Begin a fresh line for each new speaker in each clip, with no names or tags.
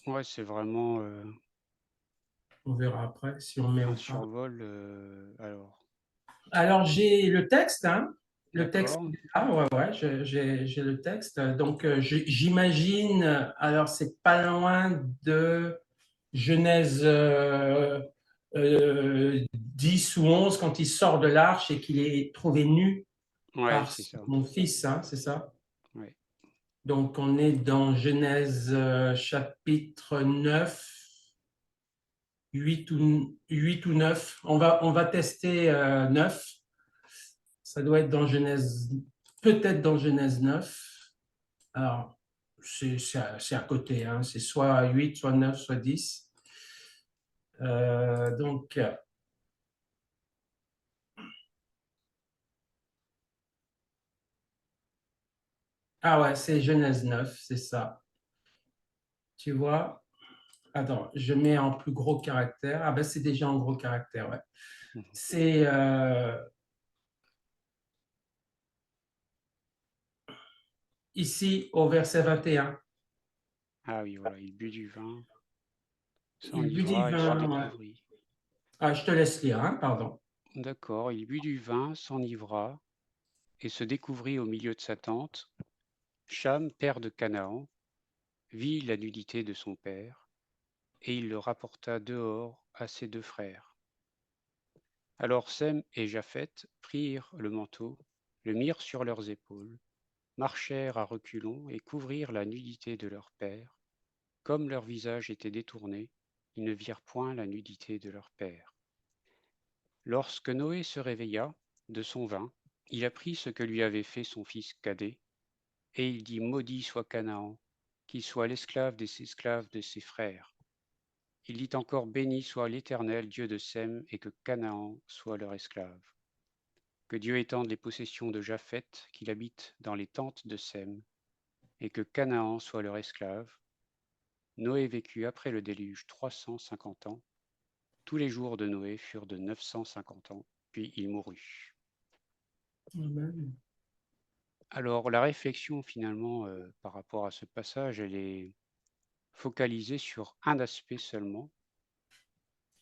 Ouais, c'est vraiment
On verra après si on met
un
ou pas.
survol. Alors,
Alors, j'ai le texte, hein. Le texte,
d'accord.
ah ouais, ouais, j'ai le texte. Donc, j'imagine, alors c'est pas loin de Genèse 10 ou 11 quand il sort de l'arche et qu'il est trouvé nu
Ouais,
par
c'est ça.
son fils, hein, c'est ça?
Ouais.
Donc, on est dans Genèse chapitre 9, 8 ou 9. On va tester 9. Ça doit être dans Genèse, peut-être dans Genèse 9. Alors, c'est à côté, hein. C'est soit 8, soit 9, soit 10. Donc, ah ouais, c'est Genèse 9, c'est ça. Tu vois? Attends, je mets en plus gros caractère. Ah ben, c'est déjà en gros caractère, ouais. C'est ici au verset 21.
Ah oui, voilà, il but du vin,
Il but du
s'enivra et se
vin, ouais.
découvrit.
Ah, je te laisse lire, hein, pardon.
D'accord, il but du vin, s'enivra et se découvrit au milieu de sa tente. Cham, père de Canaan, vit la nudité de son père, et il le rapporta dehors à ses deux frères. Alors Sem et Japheth prirent le manteau, le mirent sur leurs épaules, marchèrent à reculons et couvrirent la nudité de leur père. Comme leur visage était détourné, ils ne virent point la nudité de leur père. Lorsque Noé se réveilla de son vin, il apprit ce que lui avait fait son fils cadet, et il dit: Maudit soit Canaan, qu'il soit l'esclave des esclaves de ses frères. Il dit encore: Béni soit l'Éternel, Dieu de Sem, et que Canaan soit leur esclave. Que Dieu étende les possessions de Japheth, qu'il habite dans les tentes de Sem, et que Canaan soit leur esclave. Noé vécut après le déluge 350 ans. Tous les jours de Noé furent de 950 ans, puis il mourut.
Amen.
Alors la réflexion finalement par rapport à ce passage, elle est focalisée sur un aspect seulement.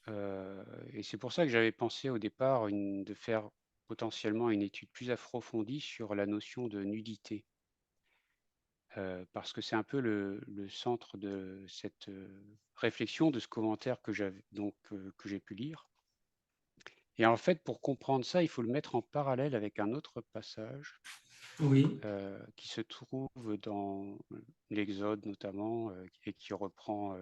Et c'est pour ça que j'avais pensé au départ de faire potentiellement une étude plus approfondie sur la notion de nudité. Parce que c'est un peu le centre de cette réflexion, de ce commentaire que j'ai pu lire. Et en fait, pour comprendre ça, il faut le mettre en parallèle avec un autre passage
Oui.
qui se trouve dans l'Exode notamment et qui reprend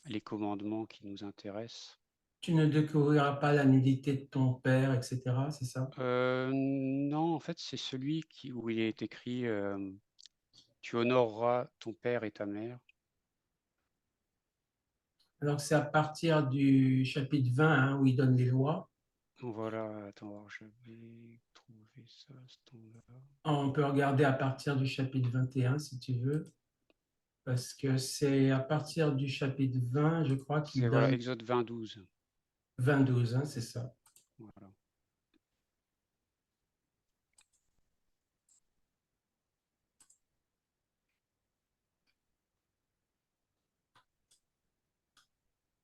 les commandements qui nous intéressent.
Tu ne découvriras pas la nudité de ton père, etc. C'est ça?
Non, en fait, c'est celui où il est écrit tu honoreras ton père et ta mère.
Alors, c'est à partir du chapitre 20, hein, où il donne les lois.
Voilà, attends, voir, j'avais trouvé ça à ce temps-là.
On peut regarder à partir du chapitre 21 si tu veux, parce que c'est à partir du chapitre 20, je crois,
C'est
qu'il
voilà,
donne
Exode 20, 12.
22, hein, c'est ça.
Voilà.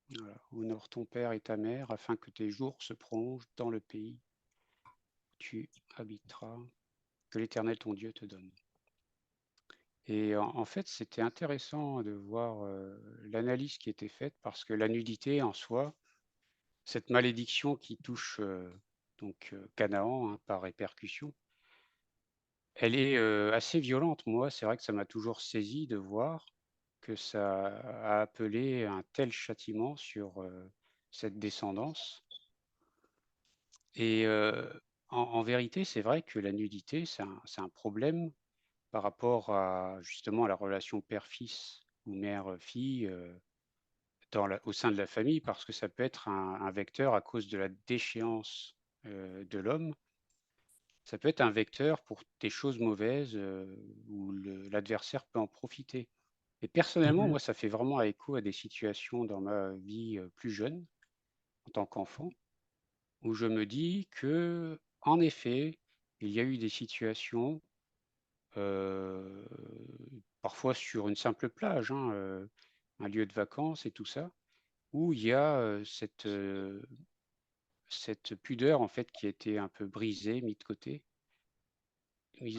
Voilà. Honore ton père et ta mère afin que tes jours se prolongent dans le pays où tu habiteras, que l'Éternel ton Dieu te donne. Et en fait, c'était intéressant de voir l'analyse qui était faite parce que la nudité en soi, cette malédiction qui touche Canaan hein, par répercussion, elle est assez violente. Moi, c'est vrai que ça m'a toujours saisi de voir que ça a appelé un tel châtiment sur cette descendance. Et en vérité, c'est vrai que la nudité, c'est un problème par rapport à justement à la relation père-fils ou mère-fille au sein de la famille, parce que ça peut être un vecteur à cause de la déchéance de l'homme. Ça peut être un vecteur pour des choses mauvaises où l'adversaire peut en profiter. Et personnellement,
Mhm.
moi, ça fait vraiment écho à des situations dans ma vie plus jeune, en tant qu'enfant, où je me dis que, en effet, il y a eu des situations parfois sur une simple plage, hein, un lieu de vacances et tout ça, où il y a, cette pudeur en fait qui a été un peu brisée, mise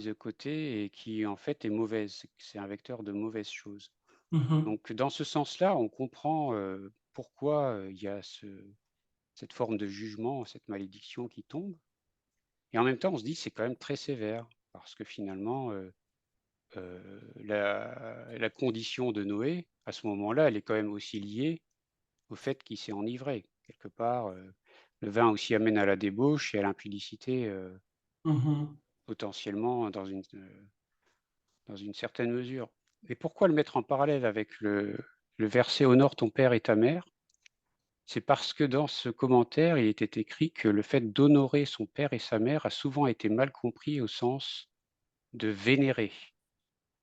de côté et qui en fait est mauvaise. C'est un vecteur de mauvaises choses.
Mhm.
Donc dans ce sens-là, on comprend, pourquoi, il y a cette forme de jugement, cette malédiction qui tombe et en même temps, on se dit: «C'est quand même très sévère» parce que finalement, la condition de Noé, à ce moment-là, elle est quand même aussi liée au fait qu'il s'est enivré. Quelque part, le vin aussi amène à la débauche et à l'impudicité,
Mhm.
potentiellement dans une certaine mesure. Et pourquoi le mettre en parallèle avec le verset «Honore ton père et ta mère»? C'est parce que dans ce commentaire, il était écrit que le fait d'honorer son père et sa mère a souvent été mal compris au sens de vénérer.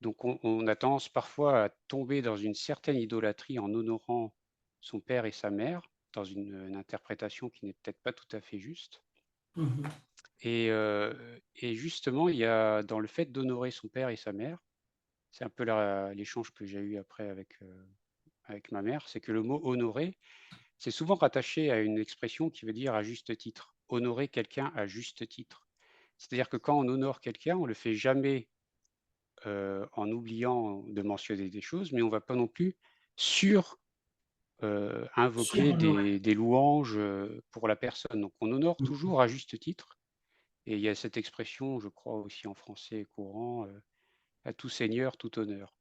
Donc on a tendance parfois à tomber dans une certaine idolâtrie en honorant son père et sa mère, dans une interprétation qui n'est peut-être pas tout à fait juste.
Mhm.
Et justement, il y a dans le fait d'honorer son père et sa mère, c'est un peu l'échange que j'ai eu après avec ma mère, c'est que le mot honorer, c'est souvent rattaché à une expression qui veut dire à juste titre. Honorer quelqu'un à juste titre. C'est-à-dire que quand on honore quelqu'un, on le fait jamais en oubliant de mentionner des choses, mais on va pas non plus sur invoquer
Surhonoré.
des louanges pour la personne. Donc on honore toujours à juste titre. Et il y a cette expression, je crois aussi en français courant, à tout seigneur, tout honneur.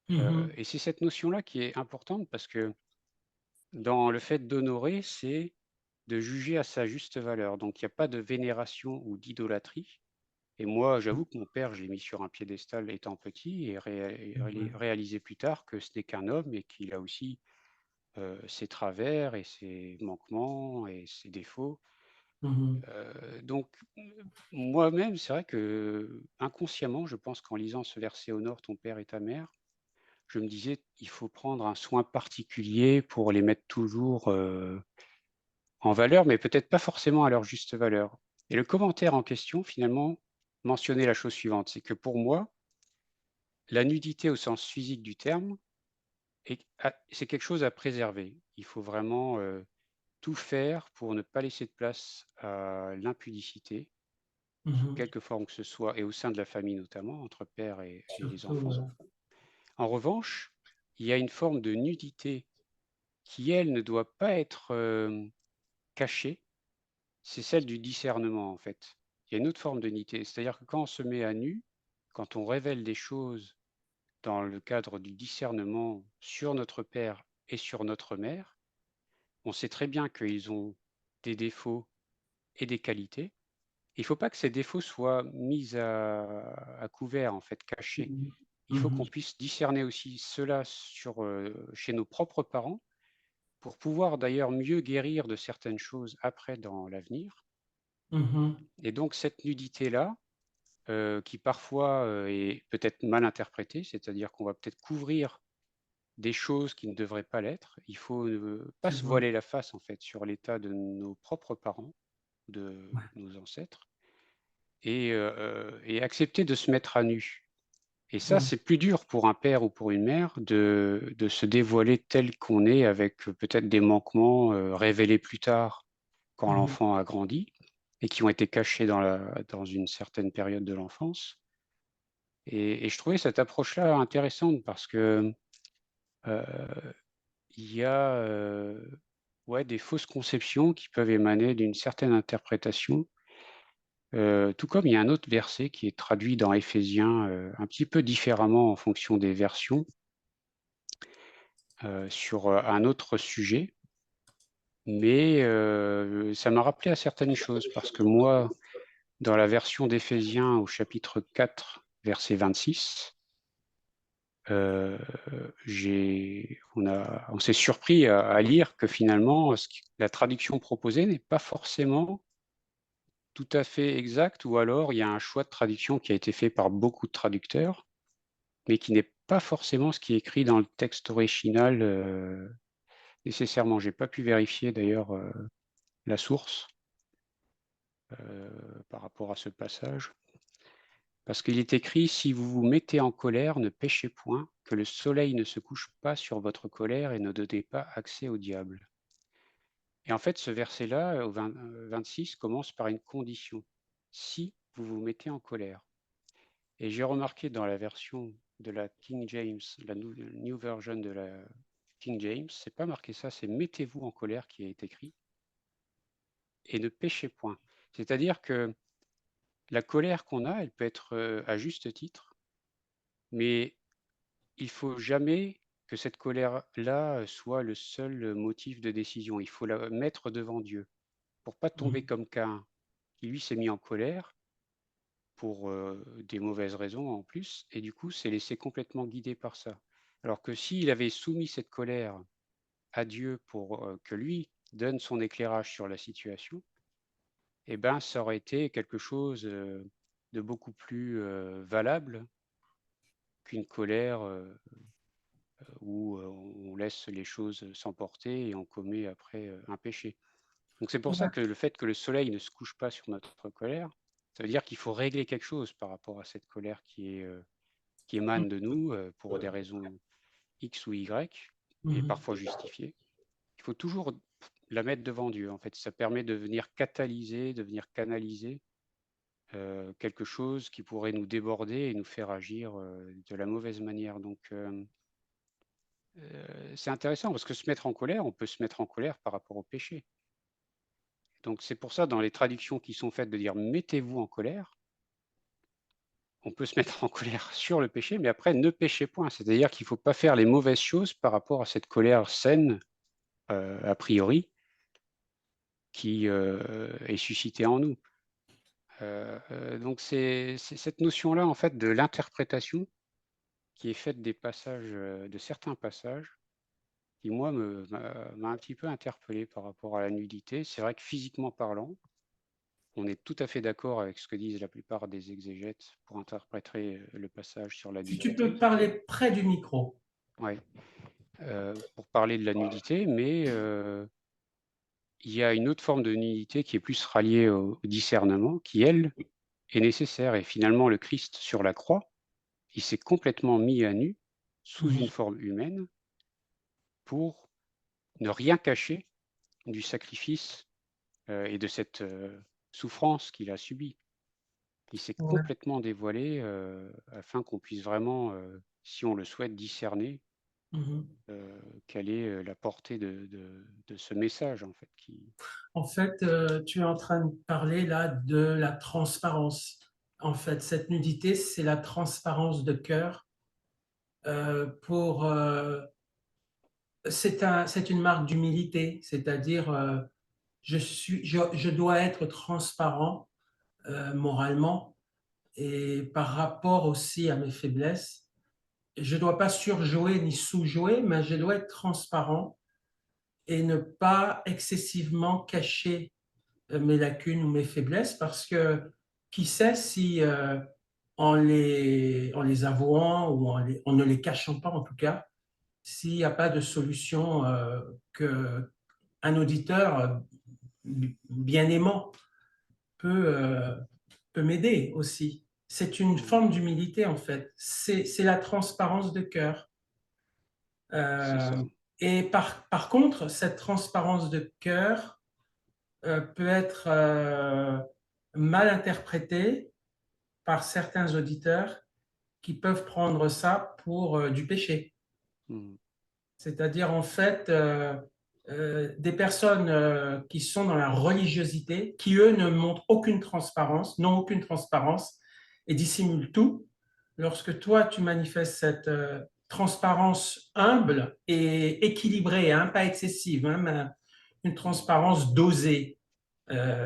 Mhm.
Et c'est cette notion-là qui est importante parce que dans le fait d'honorer, c'est de juger à sa juste valeur. Donc il n'y a pas de vénération ou d'idolâtrie. Et moi, j'avoue que mon père, je l'ai mis sur un piédestal étant petit et
Mhm.
réalisé plus tard que ce n'est qu'un homme et qu'il a aussi ses travers et ses manquements et ses défauts.
Mhm.
Donc, moi-même, c'est vrai que inconsciemment, je pense qu'en lisant ce verset «Honore ton père et ta mère», je me disais: «Il faut prendre un soin particulier pour les mettre toujours, en valeur, mais peut-être pas forcément à leur juste valeur». Et le commentaire en question, finalement, mentionnait la chose suivante, c'est que pour moi, la nudité au sens physique du terme c'est quelque chose à préserver. Il faut vraiment, tout faire pour ne pas laisser de place à l'impudicité, sous
Mhm.
quelque forme que ce soit et au sein de la famille notamment, entre père et les
Surtout,
enfants. En revanche, il y a une forme de nudité qui, elle, ne doit pas être, cachée, c'est celle du discernement, en fait. Il y a une autre forme de nudité, c'est-à-dire que quand on se met à nu, quand on révèle des choses dans le cadre du discernement sur notre père et sur notre mère, on sait très bien qu'ils ont des défauts et des qualités. Il ne faut pas que ces défauts soient mis à couvert, en fait, cachés.
mhm.
Il faut
Mhm.
qu'on puisse discerner aussi cela chez nos propres parents, pour pouvoir d'ailleurs mieux guérir de certaines choses après dans l'avenir.
Mhm.
Et donc cette nudité-là, qui parfois est peut-être mal interprétée, c'est-à-dire qu'on va peut-être couvrir des choses qui ne devraient pas l'être. Il faut pas
C'est
se
vrai.
voiler la face en fait sur l'état de nos propres parents, de
Ouais.
nos ancêtres, et accepter de se mettre à nu. Et ça,
Mhm.
c'est plus dur pour un père ou pour une mère de se dévoiler tel qu'on est avec peut-être des manquements révélés plus tard quand
Mhm.
l'enfant a grandi et qui ont été cachés dans une certaine période de l'enfance. Et je trouvais cette approche-là intéressante parce que euh, il y a ouais, des fausses conceptions qui peuvent émaner d'une certaine interprétation. Tout comme il y a un autre verset qui est traduit dans Éphésiens un petit peu différemment en fonction des versions, sur un autre sujet. Mais ça m'a rappelé à certaines choses parce que moi, dans la version d'Éphésiens au chapitre 4, verset 26, heu, on s'est surpris à lire que finalement, la traduction proposée n'est pas forcément tout à fait exacte ou alors il y a un choix de traduction qui a été fait par beaucoup de traducteurs, mais qui n'est pas forcément ce qui est écrit dans le texte original, nécessairement. J'ai pas pu vérifier d'ailleurs, la source, par rapport à ce passage. Parce qu'il est écrit: «Si vous vous mettez en colère, ne péchez point, que le soleil ne se couche pas sur votre colère et ne donnez pas accès au diable». Et en fait, ce verset-là, au 26 commence par une condition: «Si vous vous mettez en colère». Et j'ai remarqué dans la version de la King James, la New Version de la King James, c'est pas marqué ça, c'est «mettez-vous en colère» qui est écrit et «ne péchez point». C'est-à-dire que la colère qu'on a, elle peut être, à juste titre, mais il faut jamais que cette colère-là, soit le seul, motif de décision. Il faut la mettre devant Dieu pour pas tomber
Mhm.
comme Caïn, qui lui s'est mis en colère pour, des mauvaises raisons en plus et du coup s'est laissé complètement guider par ça. Alors que s'il avait soumis cette colère à Dieu pour, que lui donne son éclairage sur la situation, et ben, ça aurait été quelque chose, de beaucoup plus, valable qu'une colère, où, on laisse les choses s'emporter et on commet après, un péché. Donc c'est pour ça
Ouais.
que le fait que le soleil ne se couche pas sur notre colère, ça veut dire qu'il faut régler quelque chose par rapport à cette colère qui émane de nous, pour des raisons X ou Y et
Mhm.
parfois justifiées. Il faut toujours la mettre devant Dieu, en fait. Ça permet de venir catalyser, de venir canaliser, quelque chose qui pourrait nous déborder et nous faire agir, de la mauvaise manière. Donc c'est intéressant parce que se mettre en colère, on peut se mettre en colère par rapport au péché. Donc c'est pour ça dans les traductions qui sont faites de dire: «Mettez-vous en colère», on peut se mettre en colère sur le péché, mais après ne péchez point. C'est-à-dire qu'il ne faut pas faire les mauvaises choses par rapport à cette colère saine, a priori, qui, est suscitée en nous. Donc c'est cette notion-là en fait de l'interprétation qui est faite des passages, de certains passages qui moi m'a un petit peu interpellé par rapport à la nudité. C'est vrai que physiquement parlant, on est tout à fait d'accord avec ce que disent la plupart des exégètes pour interpréter, le passage sur la
Si tu peux
nudité.
parler près du micro.
Ouais, pour parler de la nudité, mais il y a une autre forme de nudité qui est plus ralliée au discernement qui, elle, est nécessaire et finalement le Christ sur la croix, il s'est complètement mis à nu sous une
Mhm.
forme humaine pour ne rien cacher du sacrifice, et de cette, souffrance qu'il a subie. Il s'est
Ouais.
complètement dévoilé, afin qu'on puisse vraiment, si on le souhaite, discerner,
Mhm.
quelle est, la portée de ce message en fait qui
En fait, tu es en train de parler là de la transparence. En fait, cette nudité, c'est la transparence de cœur pour c'est une marque d'humilité, c'est-à-dire je dois être transparent moralement et par rapport aussi à mes faiblesses. Je ne dois pas surjouer ni sous-jouer, mais je dois être transparent et ne pas excessivement cacher mes lacunes ou mes faiblesses parce que qui sait si en les avouant ou en ne les cachant pas en tout cas, s'il n'y a pas de solution que un auditeur bien aimant peut, peut m'aider aussi. C'est une
mmh,
forme d'humilité en fait. C'est la transparence de cœur.
c'est
Euh,
ça.
et par contre, cette transparence de cœur peut être mal interprétée par certains auditeurs qui peuvent prendre ça pour du péché.
Mmh,
C'est-à-dire, en fait, des personnes qui sont dans la religiosité, qui, eux, ne montrent aucune transparence, n'ont aucune transparence et dissimulent tout. Lorsque toi, tu manifestes cette transparence humble et équilibrée, hein, pas excessive, hein, mais une transparence dosée,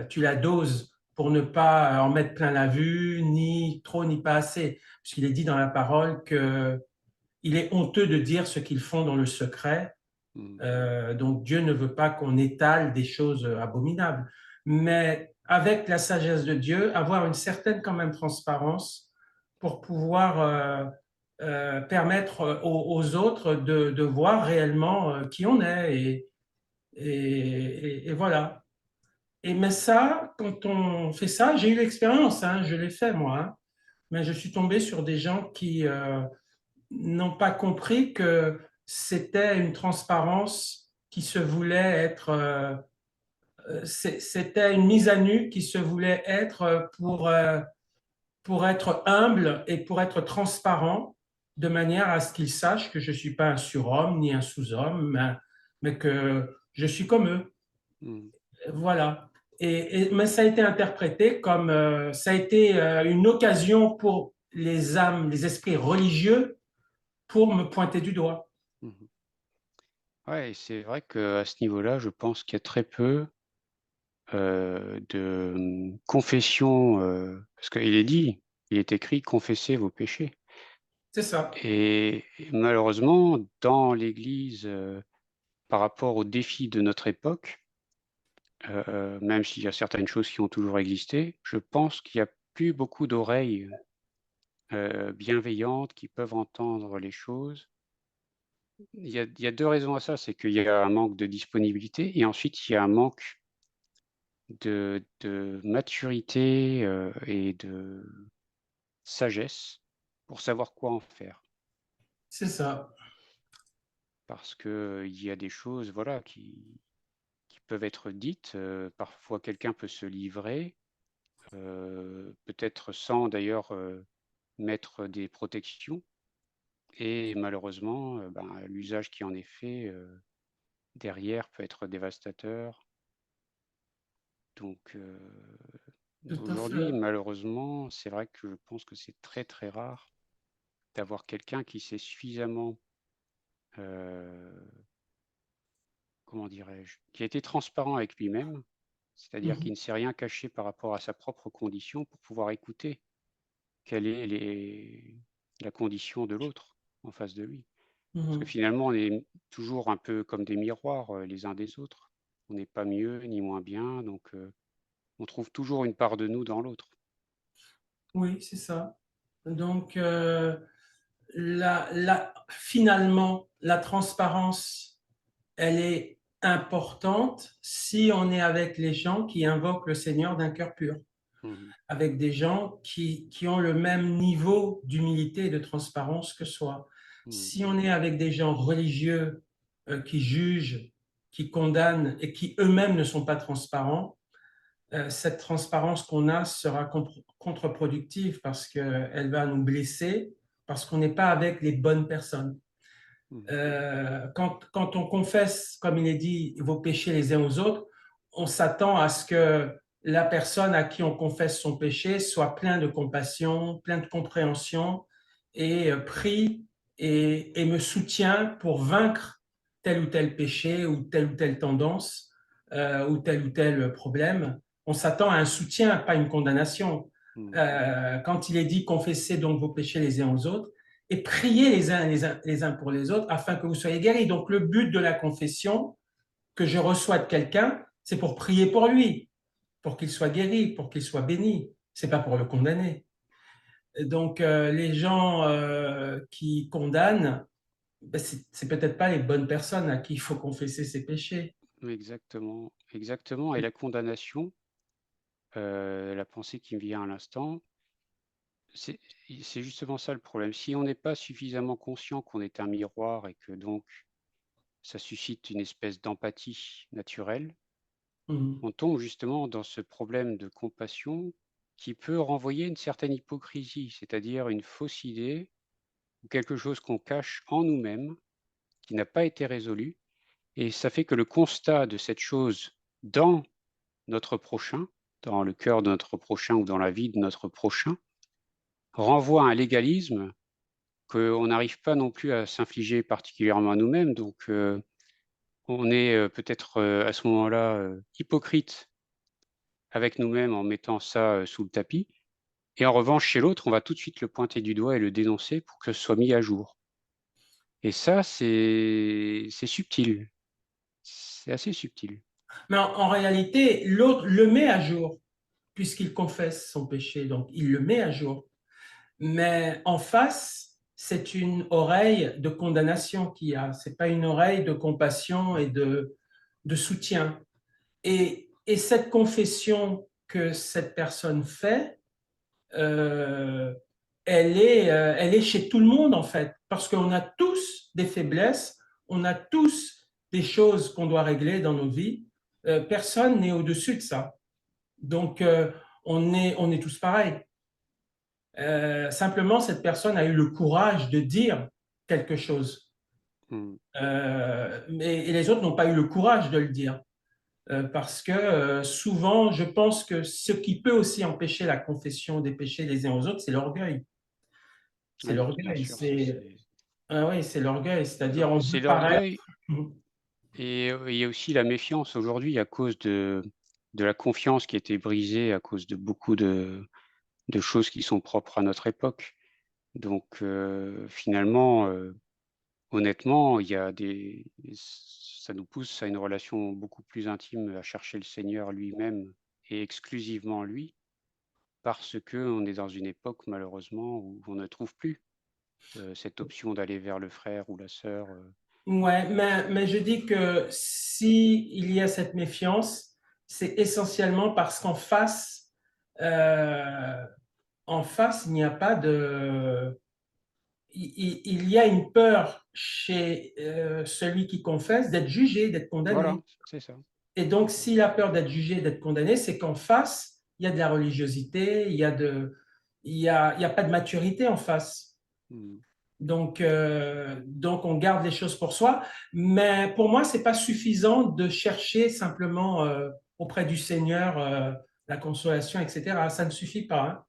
tu la doses pour ne pas en mettre plein la vue, ni trop, ni pas assez. Puisqu'il est dit dans la parole que il est honteux de dire ce qu'ils font dans le secret.
mmh,
Donc Dieu ne veut pas qu'on étale des choses abominables. Mais avec la sagesse de Dieu, avoir une certaine quand même transparence pour pouvoir permettre aux autres de voir réellement qui on est. Et voilà. Et mais ça, quand on fait ça, j'ai eu l'expérience, hein, je l'ai fait moi, hein. mais je suis tombé sur des gens qui n'ont pas compris que c'était une transparence qui se voulait être, c'était une mise à nu qui se voulait être pour être humble et pour être transparent, de manière à ce qu'ils sachent que je ne suis pas un surhomme ni un sous-homme, mais que je suis comme eux.
Mm.
Voilà. Mais ça a été interprété comme ça a été une occasion pour les âmes, les esprits religieux pour me pointer du doigt.
Mhm. Ouais, et c'est vrai qu'à ce niveau-là, je pense qu'il y a très peu de confession, parce qu'il est dit, il est écrit, confessez vos péchés.
C'est ça.
Et malheureusement, dans l'Église, par rapport aux défis de notre époque, même s'il y a certaines choses qui ont toujours existé, je pense qu'il n'y a plus beaucoup d'oreilles bienveillantes qui peuvent entendre les choses. Il y a 2 raisons à ça, c'est qu'il y a un manque de disponibilité et ensuite il y a un manque de maturité, et de sagesse pour savoir quoi en faire.
C'est ça.
Parce qu'il y a des choses, voilà, qui peuvent être dites, parfois quelqu'un peut se livrer, peut-être sans d'ailleurs, mettre des protections et malheureusement, ben, l'usage qui en est fait, derrière peut être dévastateur. Donc
Tout à
aujourd'hui,
fait.
malheureusement, c'est vrai que je pense que c'est très, très rare d'avoir quelqu'un qui sait suffisamment, heu, comment dirais-je? Qui a été transparent avec lui-même, c'est-à-dire qui
Mhm.
ne s'est rien caché par rapport à sa propre condition pour pouvoir écouter quelle est la condition de l'autre en face de lui. Parce que
Mhm.
finalement, on est toujours un peu comme des miroirs, les uns des autres. On n'est pas mieux ni moins bien, donc on trouve toujours une part de nous dans l'autre.
Oui, c'est ça. Donc, finalement, la transparence, elle est importante si on est avec les gens qui invoquent le Seigneur d'un cœur pur,
Mmh.
avec des gens qui ont le même niveau d'humilité et de transparence que soi.
Mmh.
Si on est avec des gens religieux qui jugent, qui condamnent et qui eux-mêmes ne sont pas transparents, cette transparence qu'on a sera contre-productive parce qu'elle va nous blesser, parce qu'on n'est pas avec les bonnes personnes.
Mmh.
Quand on confesse, comme il est dit, vos péchés les uns aux autres, on s'attend à ce que la personne à qui on confesse son péché soit plein de compassion, plein de compréhension et prie et me soutient pour vaincre tel ou tel péché ou telle tendance ou tel problème. On s'attend à un soutien, pas une condamnation.
Mmh.
Quand il est dit confessez donc vos péchés les uns aux autres, et priez les uns pour les autres afin que vous soyez guéris. Donc le but de la confession que je reçois de quelqu'un, c'est pour prier pour lui, pour qu'il soit guéri, pour qu'il soit béni. C'est pas pour le condamner. Donc les gens qui condamnent, ben, c'est peut-être pas les bonnes personnes à qui il faut confesser ses péchés.
Exactement, exactement et la condamnation, la pensée qui me vient à l'instant, c'est c'est justement ça le problème. Si on n'est pas suffisamment conscient qu'on est un miroir et que donc ça suscite une espèce d'empathie naturelle,
Mhm.
on tombe justement dans ce problème de compassion qui peut renvoyer une certaine hypocrisie, c'est-à-dire une fausse idée ou quelque chose qu'on cache en nous-mêmes, qui n'a pas été résolu et ça fait que le constat de cette chose dans notre prochain, dans le cœur de notre prochain ou dans la vie de notre prochain, renvoie à un légalisme qu'on n'arrive pas non plus à s'infliger particulièrement à nous-mêmes. Donc, on est peut-être à ce moment-là hypocrite avec nous-mêmes en mettant ça sous le tapis. Et en revanche, chez l'autre, on va tout de suite le pointer du doigt et le dénoncer pour que ce soit mis à jour. Et ça, c'est subtil. C'est assez subtil.
Mais en réalité, l'autre le met à jour puisqu'il confesse son péché. Donc il le met à jour. Mais en face, c'est une oreille de condamnation qu'il y a. C'est pas une oreille de compassion et de soutien. Et cette confession que cette personne fait, euh, elle est chez tout le monde en fait, parce qu'on a tous des faiblesses, on a tous des choses qu'on doit régler dans nos vies. Personne n'est au-dessus de ça. Donc, on est tous pareils. Simplement, cette personne a eu le courage de dire quelque chose.
Mm.
Et les autres n'ont pas eu le courage de le dire. Parce que souvent, je pense que ce qui peut aussi empêcher la confession des péchés les uns aux autres, c'est l'orgueil. C'est
Oui, bien
l'orgueil.
sûr, ça
C'est
c'est.
ah oui, c'est l'orgueil. C'est-à-dire,
Alors,
on
c'est
veut paraître.
l'orgueil et il y a aussi la méfiance aujourd'hui à cause de la confiance qui a été brisée à cause de beaucoup de choses qui sont propres à notre époque. Donc, finalement, honnêtement, il y a des ça nous pousse à une relation beaucoup plus intime, à chercher le Seigneur lui-même et exclusivement lui, parce qu'on est dans une époque malheureusement où on ne trouve plus, cette option d'aller vers le frère ou la sœur,
Ouais, mais je dis que si il y a cette méfiance, c'est essentiellement parce euh, en face, il n'y a pas de, il y a une peur chez celui qui confesse d'être jugé, d'être
voilà,
condamné.
c'est ça.
Et donc, s'il a peur d'être jugé, d'être condamné, c'est qu'en face, il y a de la religiosité, il y a pas de maturité en face.
Mmh.
Donc, on garde les choses pour soi. Mais pour moi, c'est pas suffisant de chercher simplement auprès du Seigneur la consolation, etc. Ça ne suffit pas. Hein.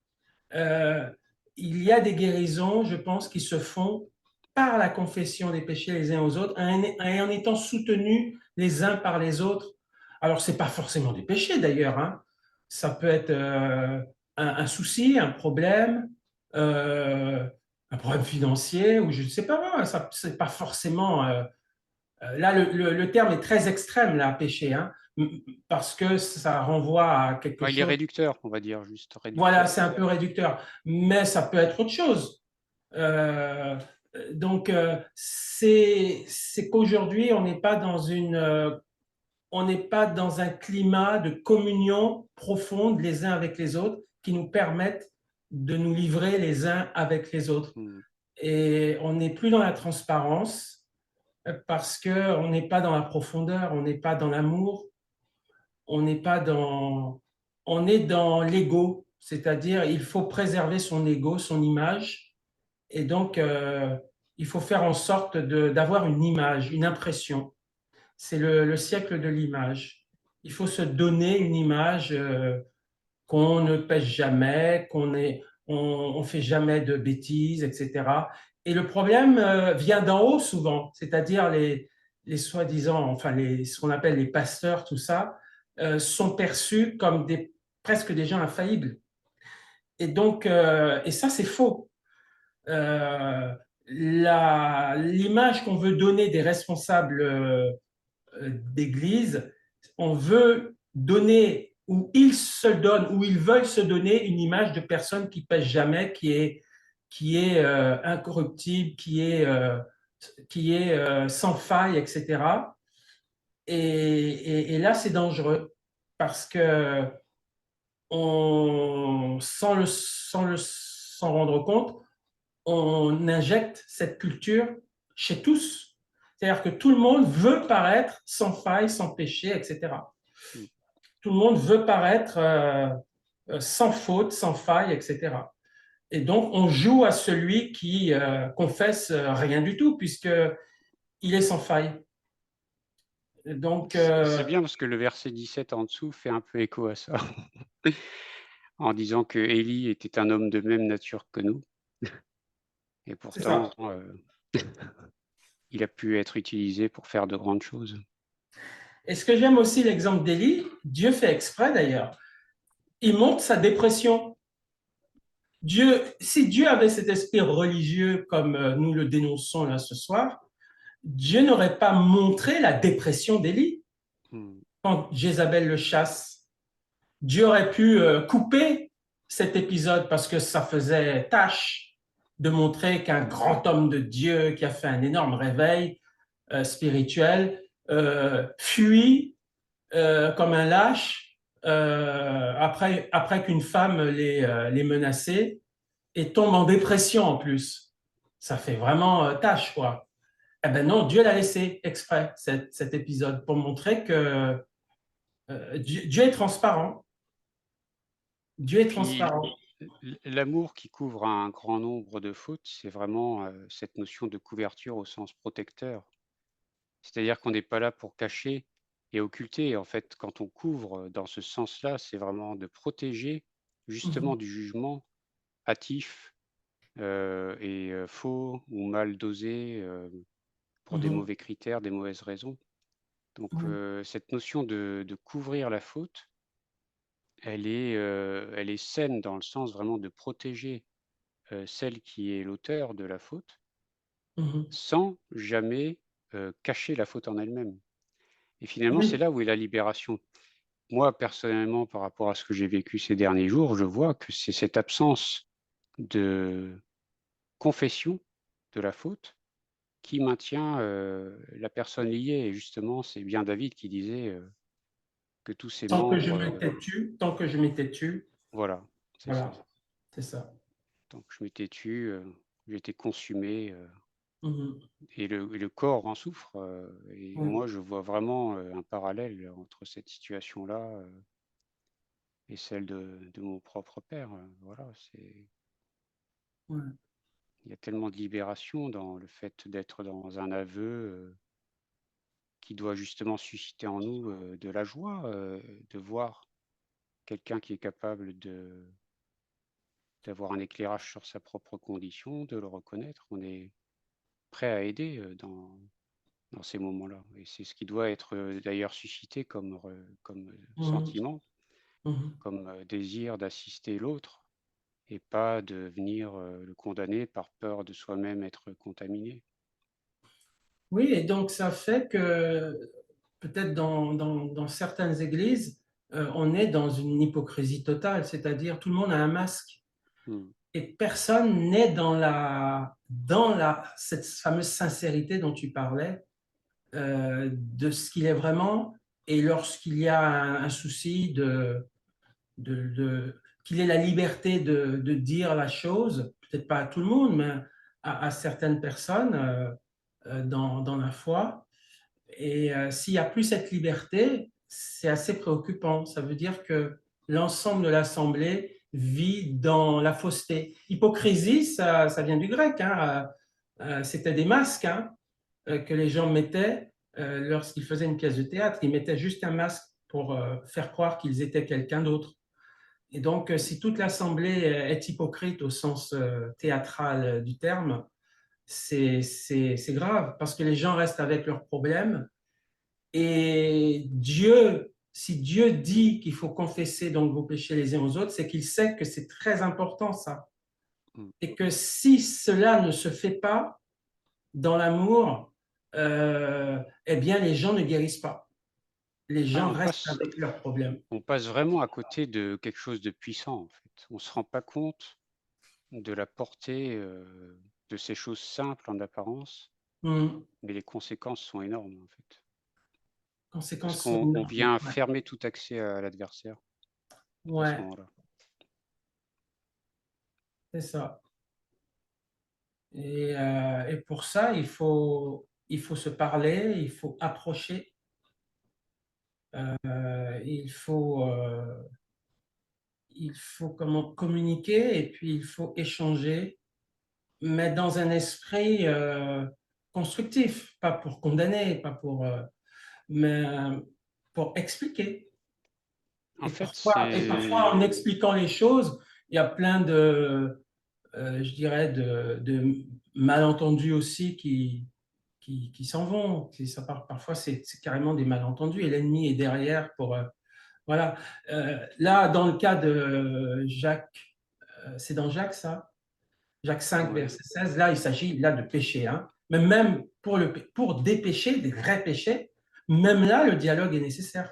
Euh, il y a des guérisons, je pense, qui se font par la confession des péchés les uns aux autres et en étant soutenus les uns par les autres. Alors, ce n'est pas forcément des péchés d'ailleurs. Hein. Ça peut être un souci, un problème financier, ou je ne sais pas, ça c'est pas forcément. Là, le terme est très extrême, là, péché, hein, parce que ça renvoie à quelque
Ouais, il est
chose.
réducteur, on va dire, juste
Voilà,
réducteur.
c'est un peu réducteur, mais ça peut être autre chose. Euh, c'est qu'aujourd'hui, on n'est pas dans un climat de communion profonde les uns avec les autres qui nous permettent de nous livrer les uns avec les autres.
Mmh.
Et on n'est plus dans la transparence parce qu'on n'est pas dans la profondeur, on n'est pas dans l'amour, on n'est pas dans, on est dans l'ego, c'est-à-dire il faut préserver son ego, son image, et donc il faut faire en sorte d'avoir une image, une impression. C'est le siècle de l'image. Il faut se donner une image qu'on ne pêche jamais, on fait jamais de bêtises, etc. Et le problème vient d'en haut souvent, c'est-à-dire les soi-disant, enfin ce qu'on appelle les pasteurs, tout ça, sont perçus comme presque des gens infaillibles. Et donc, et ça c'est faux. Euh, L'image qu'on veut donner des responsables d'église, on veut donner, ou ils se donnent, ou ils veulent se donner une image de personne qui pêche jamais, qui est incorruptible, qui est sans faille, etc. Et là, c'est dangereux parce que sans rendre compte, on injecte cette culture chez tous. C'est-à-dire que tout le monde veut paraître sans faille, sans péché, etc.
Mmh.
Tout le monde veut paraître sans faute, sans faille, etc. Et donc, on joue à celui qui confesse rien du tout, puisqu'il est sans faille. Donc,
C'est bien parce que le verset 17 en dessous fait un peu écho à ça, en disant que Élie était un homme de même nature que nous et
c'est ça.
pourtant, il a pu être utilisé pour faire de grandes choses.
Et ce que j'aime aussi, l'exemple d'Élie, Dieu fait exprès d'ailleurs, il montre sa dépression. Si Dieu avait cet esprit religieux comme nous le dénonçons là ce soir, Dieu n'aurait pas montré la dépression d'Élie
Mmh.
quand Jézabel le chasse. Dieu aurait pu couper cet épisode parce que ça faisait tâche de montrer qu'un grand homme de Dieu qui a fait un énorme réveil spirituel fuit comme un lâche après qu'une femme les menaçait. et tombe en dépression en plus. Ça fait vraiment tâche, quoi. Eh ben non, Dieu l'a laissé exprès, cet épisode, pour montrer que Dieu est transparent. Dieu est
Puis
transparent.
l'amour qui couvre un grand nombre de fautes, c'est vraiment cette notion de couverture au sens protecteur. C'est-à-dire qu'on n'est pas là pour cacher et occulter. En fait, quand on couvre dans ce sens-là, c'est vraiment de protéger justement
Mhm,
du jugement hâtif et faux ou mal dosé pour des
mhm,
mauvais critères, des mauvaises raisons. Donc
mhm,
cette notion de couvrir la faute, elle est saine dans le sens vraiment de protéger celle qui est l'auteur de la faute,
mhm.
sans jamais cacher la faute en elle-même. Et finalement, c'est
Oui,
là où est la libération. Moi, personnellement, par rapport à ce que j'ai vécu ces derniers jours, je vois que c'est cette absence de confession de la faute qui maintient la personne liée. Et justement, c'est bien David qui disait que tous ses
tant que je
membres,
m'étais tu, tant que je m'étais tu,
voilà, c'est ça.
voilà, c'est ça.
Donc je m'étais tu, j'étais consumé.
Mhm,
Et le corps en souffre, et
oui,
moi je vois vraiment, un parallèle entre cette situation-là, et celle de mon propre père, voilà, c'est
ouais.
il y a tellement de libération dans le fait d'être dans un aveu, qui doit justement susciter en nous, de la joie, de voir quelqu'un qui est capable de d'avoir un éclairage sur sa propre condition, de le reconnaître. On est prêt à aider, dans ces moments-là, et c'est ce qui doit être, d'ailleurs suscité comme
Mhm,
sentiment,
mhm.
comme désir d'assister l'autre et pas de venir le condamner par peur de soi-même être contaminé.
Oui, et donc ça fait que peut-être dans certaines églises, on est dans une hypocrisie totale, c'est-à-dire tout le monde a un masque
Hmm.
et personne n'est cette fameuse sincérité dont tu parlais, de ce qu'il est vraiment. Et lorsqu'il y a un souci qu'il ait la liberté de dire la chose, peut-être pas à tout le monde, mais à certaines personnes dans la foi. Et s'il n'y a plus cette liberté, c'est assez préoccupant. Ça veut dire que l'ensemble de l'Assemblée vit dans la fausseté. Hypocrisie, ça vient du grec. Hein. C'était des masques, hein, que les gens mettaient lorsqu'ils faisaient une pièce de théâtre. Ils mettaient juste un masque pour faire croire qu'ils étaient quelqu'un d'autre. Et donc, si toute l'Assemblée est hypocrite au sens théâtral du terme, c'est grave parce que les gens restent avec leurs problèmes. Et Dieu, si Dieu dit qu'il faut confesser donc vos péchés les uns aux autres, c'est qu'il sait que c'est très important ça.
Hmm.
Et que si cela ne se fait pas dans l'amour, eh bien les gens ne guérissent pas. Les
Ouais,
gens restent avec leurs problèmes.
on passe vraiment à côté de quelque chose de puissant en fait. On se rend pas compte de la portée de ces choses simples en apparence,
Hum.
mais les conséquences sont énormes en fait. Parce
Conséquences sont
qu'on
énormes.
vient
Ouais.
fermer tout accès à l'adversaire à ce
Ouais,
moment-là.
c'est ça. Et pour ça, il faut se parler, il faut approcher, euh, il faut comment, communiquer et puis il faut échanger, mais dans un esprit constructif, pas pour condamner, pas pour, mais pour expliquer.
En fait,
Et parfois, en
c'est
expliquant les choses, il y a plein de, je dirais, de malentendus aussi qui s'en vont. Parfois, c'est carrément des malentendus et l'ennemi est derrière pour. Voilà. Là, dans le cas de Jacques, c'est dans Jacques, ça? Jacques 5,
ouais.
verset 16. Là, il s'agit là de péché. Hein. Mais même pour des péchés, des vrais péchés, même là, le dialogue est nécessaire.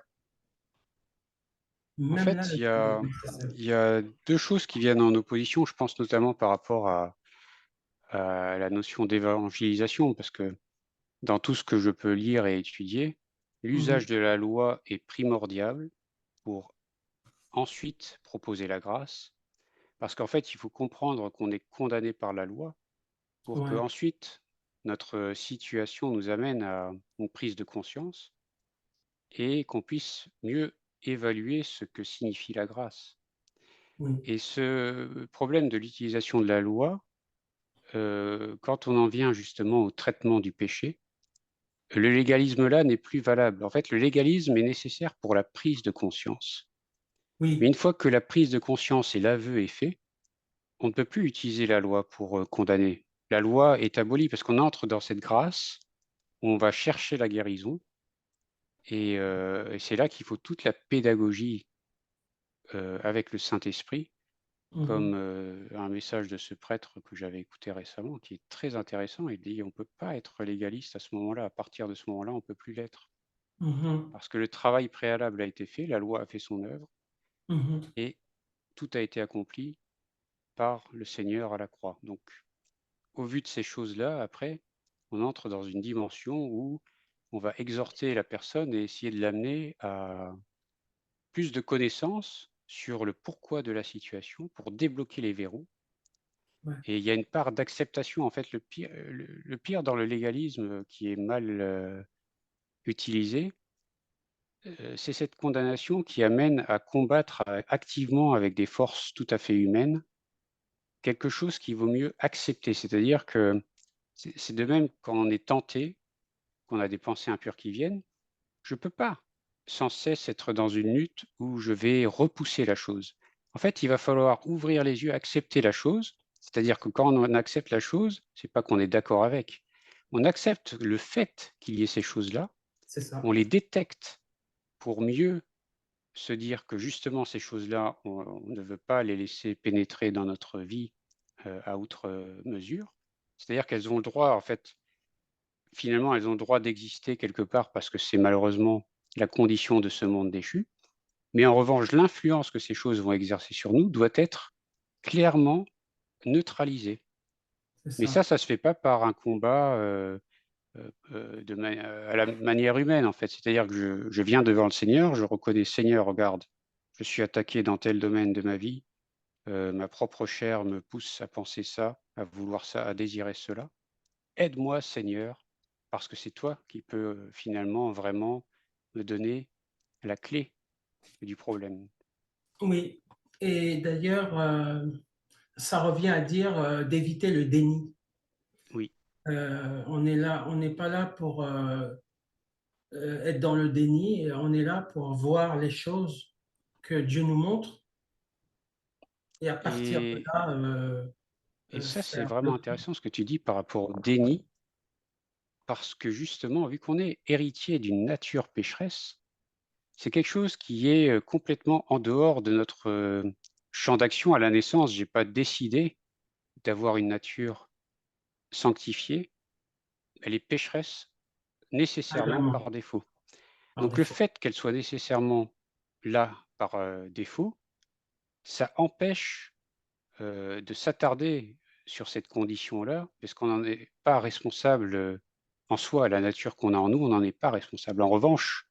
En
Même là,
fait,
le dialogue est nécessaire.
il y a 2 choses qui viennent en opposition. Je pense notamment par rapport à la notion d'évangélisation, parce que dans tout ce que je peux lire et étudier,
Mhm.
l'usage de la loi est primordial pour ensuite proposer la grâce. Parce qu'en fait, il faut comprendre qu'on est condamné par la loi pour que
Ouais,
ensuite notre situation nous amène à une prise de conscience et qu'on puisse mieux évaluer ce que signifie la grâce.
oui,
Et ce problème de l'utilisation de la loi, quand on en vient justement au traitement du péché, le légalisme là n'est plus valable. En fait, le légalisme est nécessaire pour la prise de conscience. Mais
oui,
une fois que la prise de conscience et l'aveu est fait, on ne peut plus utiliser la loi pour, condamner. La loi est abolie parce qu'on entre dans cette grâce où on va chercher la guérison et c'est là qu'il faut toute la pédagogie, avec le Saint-Esprit,
mhm,
comme, un message de ce prêtre que j'avais écouté récemment qui est très intéressant. Il dit: «On ne peut pas être légaliste à ce moment-là. À partir de ce moment-là, on ne peut plus l'être.
mhm,
Parce que le travail préalable a été fait, la loi a fait son œuvre
mhm.
et tout a été accompli par le Seigneur à la croix». Donc au vu de ces choses-là, après, on entre dans une dimension où on va exhorter la personne et essayer de l'amener à plus de connaissances sur le pourquoi de la situation pour débloquer les verrous.
Ouais,
Et il y a une part d'acceptation. En fait, le pire dans le légalisme, qui est mal, utilisé, c'est cette condamnation qui amène à combattre, activement avec des forces tout à fait humaines, quelque chose qu'il vaut mieux accepter. C'est-à-dire que c'est de même quand on est tenté, qu'on a des pensées impures qui viennent, je ne peux pas sans cesse être dans une lutte où je vais repousser la chose. En fait, il va falloir ouvrir les yeux, accepter la chose, c'est-à-dire que quand on accepte la chose, c'est pas qu'on est d'accord avec. On accepte le fait qu'il y ait ces choses-là,
c'est ça.
on les détecte pour mieux se dire que justement ces choses-là, on ne veut pas les laisser pénétrer dans notre vie, à outre, mesure. C'est-à-dire qu'elles ont le droit en fait, finalement, elles ont le droit d'exister quelque part parce que c'est malheureusement la condition de ce monde déchu. Mais en revanche, l'influence que ces choses vont exercer sur nous doit être clairement neutralisée.
C'est
Mais
ça.
ça se fait pas par un combat, à la manière humaine, en fait. C'est-à-dire que je viens devant le Seigneur, je reconnais: «Seigneur, regarde, je suis attaqué dans tel domaine de ma vie, ma propre chair me pousse à penser ça, à vouloir ça, à désirer cela. Aide-moi Seigneur, parce que c'est toi qui peux, finalement vraiment me donner la clé du problème».
Oui. Et d'ailleurs, ça revient à dire d'éviter le déni.
Oui.
On est là, on n'est pas là pour être dans le déni, on est là pour voir les choses que Dieu nous montre et à partir de
Et
là,
ça, c'est
faire
vraiment
le...
intéressant ce que tu dis par rapport au déni, parce que justement, vu qu'on est héritier d'une nature pécheresse, c'est quelque chose qui est, complètement en dehors de notre, champ d'action à la naissance. J'ai pas décidé d'avoir une nature sanctifiée, elle est pécheresse nécessairement
Simplement,
par défaut.
par
Donc le
défaut.
fait qu'elle soit nécessairement là par, défaut, ça empêche, de s'attarder sur cette condition-là, parce qu'on n'en est pas responsable, en soi. La nature qu'on a en nous, on n'en est pas responsable. En revanche,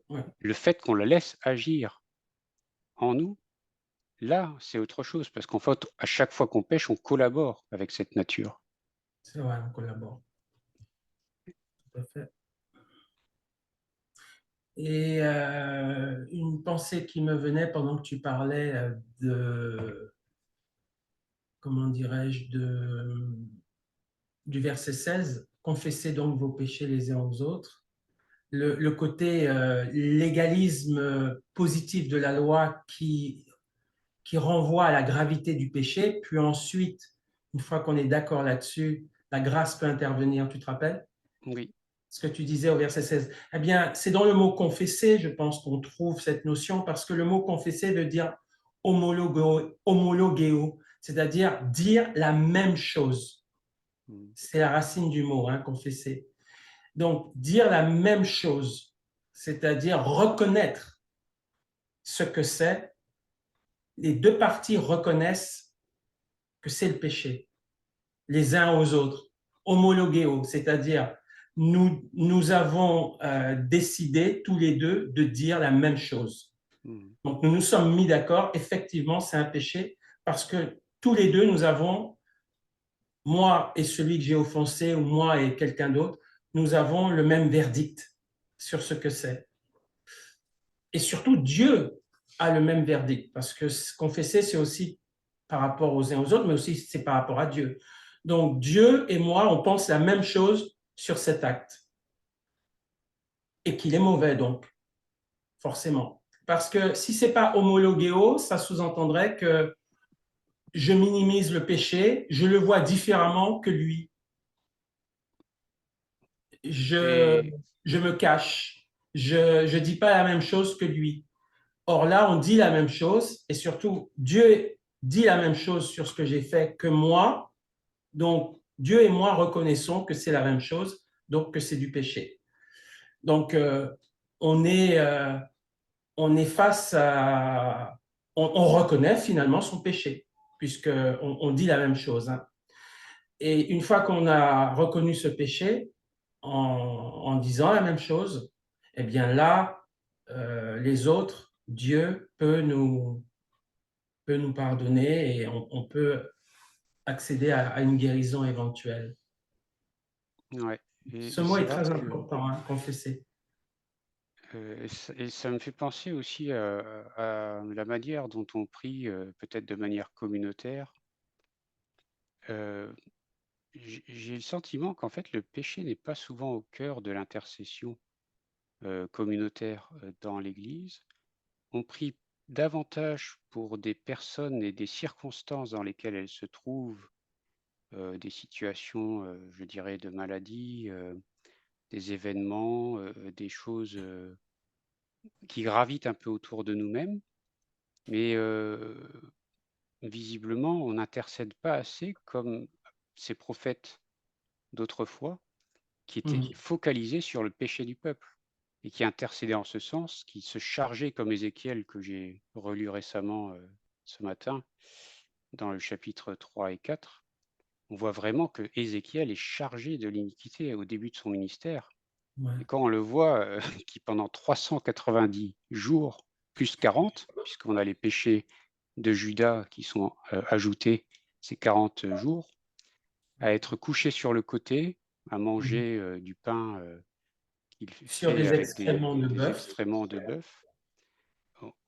Ouais,
le fait qu'on la laisse agir en nous, là, c'est autre chose, parce qu'en fait, à chaque fois qu'on pêche, on collabore avec cette nature.
c'est vrai, on collabore. Tout à fait. Et une pensée qui me venait pendant que tu parlais de, comment dirais-je, du verset 16, confessez donc vos péchés les uns aux autres. Le côté légalisme positif de la loi qui renvoie à la gravité du péché, puis ensuite, une fois qu'on est d'accord là-dessus, la grâce peut intervenir, tu te rappelles?
Oui,
Ce que tu disais au verset 16. Eh bien, c'est dans le mot confesser, je pense qu'on trouve cette notion, parce que le mot confesser veut dire homologéo, c'est-à-dire dire la même chose.
mmh,
C'est la racine du mot, hein, confesser. Donc, dire la même chose, c'est-à-dire reconnaître ce que c'est, les deux parties reconnaissent que c'est le péché, les uns aux autres. Homologéo, c'est-à-dire nous avons décidé tous les deux de dire la même chose.
mmh,
Donc nous nous sommes mis d'accord, effectivement, c'est un péché. parce que tous les deux, nous avons, moi et celui que j'ai offensé, ou moi et quelqu'un d'autre, nous avons le même verdict sur ce que c'est. Et surtout, Dieu a le même verdict, parce que confesser, c'est aussi par rapport aux uns aux autres, mais aussi c'est par rapport à Dieu. Donc Dieu et moi, on pense la même chose sur cet acte, et qu'il est mauvais, donc, forcément. Parce que si c'est pas homologéo, ça sous-entendrait que je minimise le péché, je le vois différemment que lui. Je,
Et,
je me cache, je ne dis pas la même chose que lui. Or là, on dit la même chose, et surtout, Dieu dit la même chose sur ce que j'ai fait que moi. Donc, Dieu et moi reconnaissons que c'est la même chose, donc que c'est du péché. Donc, on, est, euh, on est face à... On reconnaît finalement son péché, puisqu'on dit la même chose. Hein. Et une fois qu'on a reconnu ce péché, en disant la même chose, eh bien là, les autres, Dieu peut nous pardonner et on peut accéder à une guérison éventuelle.
ouais,
Ce
et
mot
c'est
est
là
très
que
important, hein, confesser.
et ça me fait penser aussi à la manière dont on prie, peut-être de manière communautaire. Euh, j'ai le sentiment qu'en fait le péché n'est pas souvent au cœur de l'intercession communautaire dans l'Église. On prie davantage pour des personnes et des circonstances dans lesquelles elles se trouvent, des situations, je dirais, de maladie, des événements, des choses qui gravitent un peu autour de nous-mêmes, mais visiblement, on n'intercède pas assez comme ces prophètes d'autrefois qui étaient
Mhm.
focalisés sur le péché du peuple et qui intercédaient en ce sens, qui se chargeaient comme Ézéchiel que j'ai relu récemment ce matin dans le chapitre 3 et 4. On voit vraiment que Ézéchiel est chargé de l'iniquité au début de son ministère.
Ouais.
Et quand on le voit, qui pendant 390 jours, plus 40, puisqu'on a les péchés de Judas qui sont ajoutés ces 40 jours, à être couché sur le côté, à
Mhm.
manger du pain qu'il
Sur
fait
des
avec
excréments de
des
bœuf.
excréments de bœuf.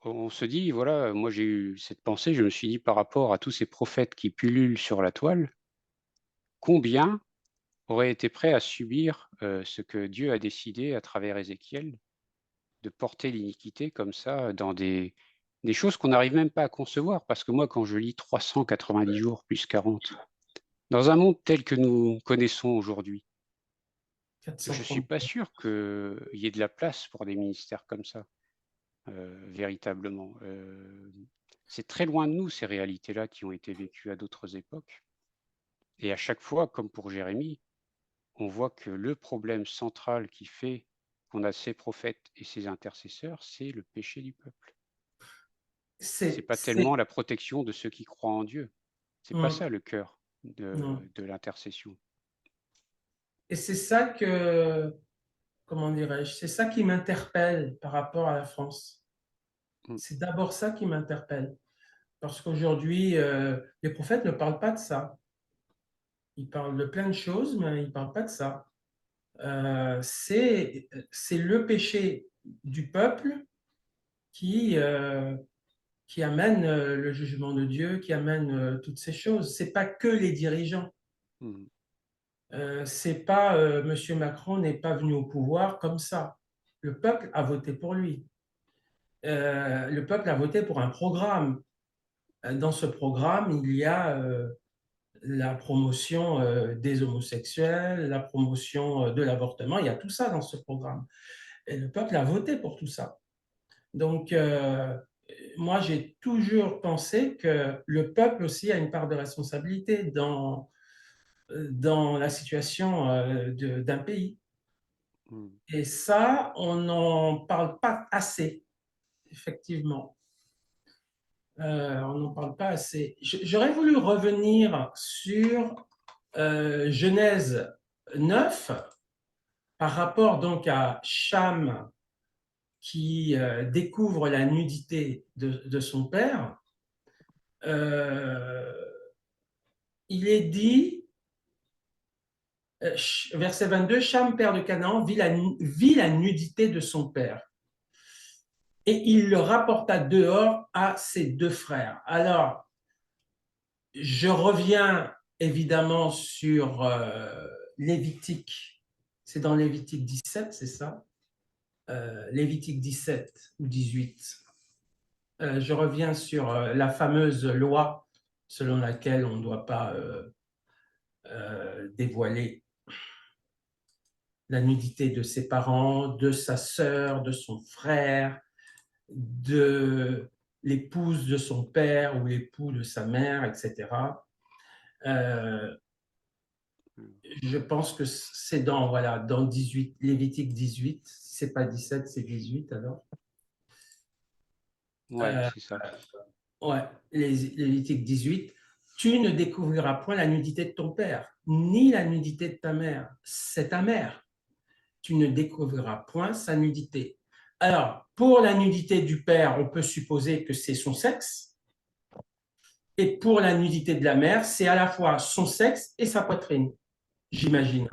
On se dit, voilà, moi j'ai eu cette pensée, je me suis dit par rapport à tous ces prophètes qui pullulent sur la toile, combien auraient été prêts à subir ce que Dieu a décidé à travers Ézéchiel, de porter l'iniquité comme ça dans des choses qu'on n'arrive même pas à concevoir. Parce que moi, quand je lis 390 jours plus 40, dans un monde tel que nous connaissons aujourd'hui, je ne suis
430.
pas sûr qu'il y ait de la place pour des ministères comme ça, véritablement. C'est très loin de nous, ces réalités-là qui ont été vécues à d'autres époques. Et à chaque fois, comme pour Jérémie, on voit que le problème central qui fait qu'on a ces prophètes et ces intercesseurs, c'est le péché du peuple. C'est
C'est,
pas
c'est,
tellement la protection de ceux qui croient en Dieu. C'est pas
hum,
ça le cœur
non.
de l'intercession.
Et c'est ça que, comment dirais-je, c'est ça qui m'interpelle par rapport à la France.
Mm,
C'est d'abord ça qui m'interpelle. Parce qu'aujourd'hui, les prophètes ne parlent pas de ça. Ils parlent de plein de choses, mais ils ne parlent pas de ça. C'est le péché du peuple qui, qui amène le jugement de Dieu, qui amène toutes ces choses. C'est pas que les dirigeants.
mm,
C'est pas Monsieur Macron n'est pas venu au pouvoir comme ça. Le peuple a voté pour lui. Le peuple a voté pour un programme. Dans ce programme, il y a la promotion des homosexuels, la promotion de l'avortement. Il y a tout ça dans ce programme. Et le peuple a voté pour tout ça. Donc, moi, j'ai toujours pensé que le peuple aussi a une part de responsabilité dans la situation d'un pays.
mm.
Et ça, on n'en parle pas assez, effectivement. On n'en parle pas assez. J'aurais voulu revenir sur Genèse 9 par rapport donc à Cham qui découvre la nudité de son père. il est dit, verset 22, Cham, père de Canaan, vit la nudité de son père. Et il le rapporta dehors à ses deux frères. Alors, je reviens évidemment sur Lévitique. C'est dans Lévitique 17, c'est ça? Lévitique 17 ou 18. Je reviens sur la fameuse loi selon laquelle on ne doit pas dévoiler la nudité de ses parents, de sa sœur, de son frère, de l'épouse de son père ou l'époux de sa mère, etc. Je pense que c'est dans 18, Lévitique 18. Si ce n'est pas 17, c'est 18 alors.
Ouais, c'est ça.
Ouais, Lévitique 18. Tu ne découvriras point la nudité de ton père, ni la nudité de ta mère. C'est ta mère. Tu ne découvriras point sa nudité. Alors, pour la nudité du père, on peut supposer que c'est son sexe. Et pour la nudité de la mère, c'est à la fois son sexe et sa poitrine, j'imagine.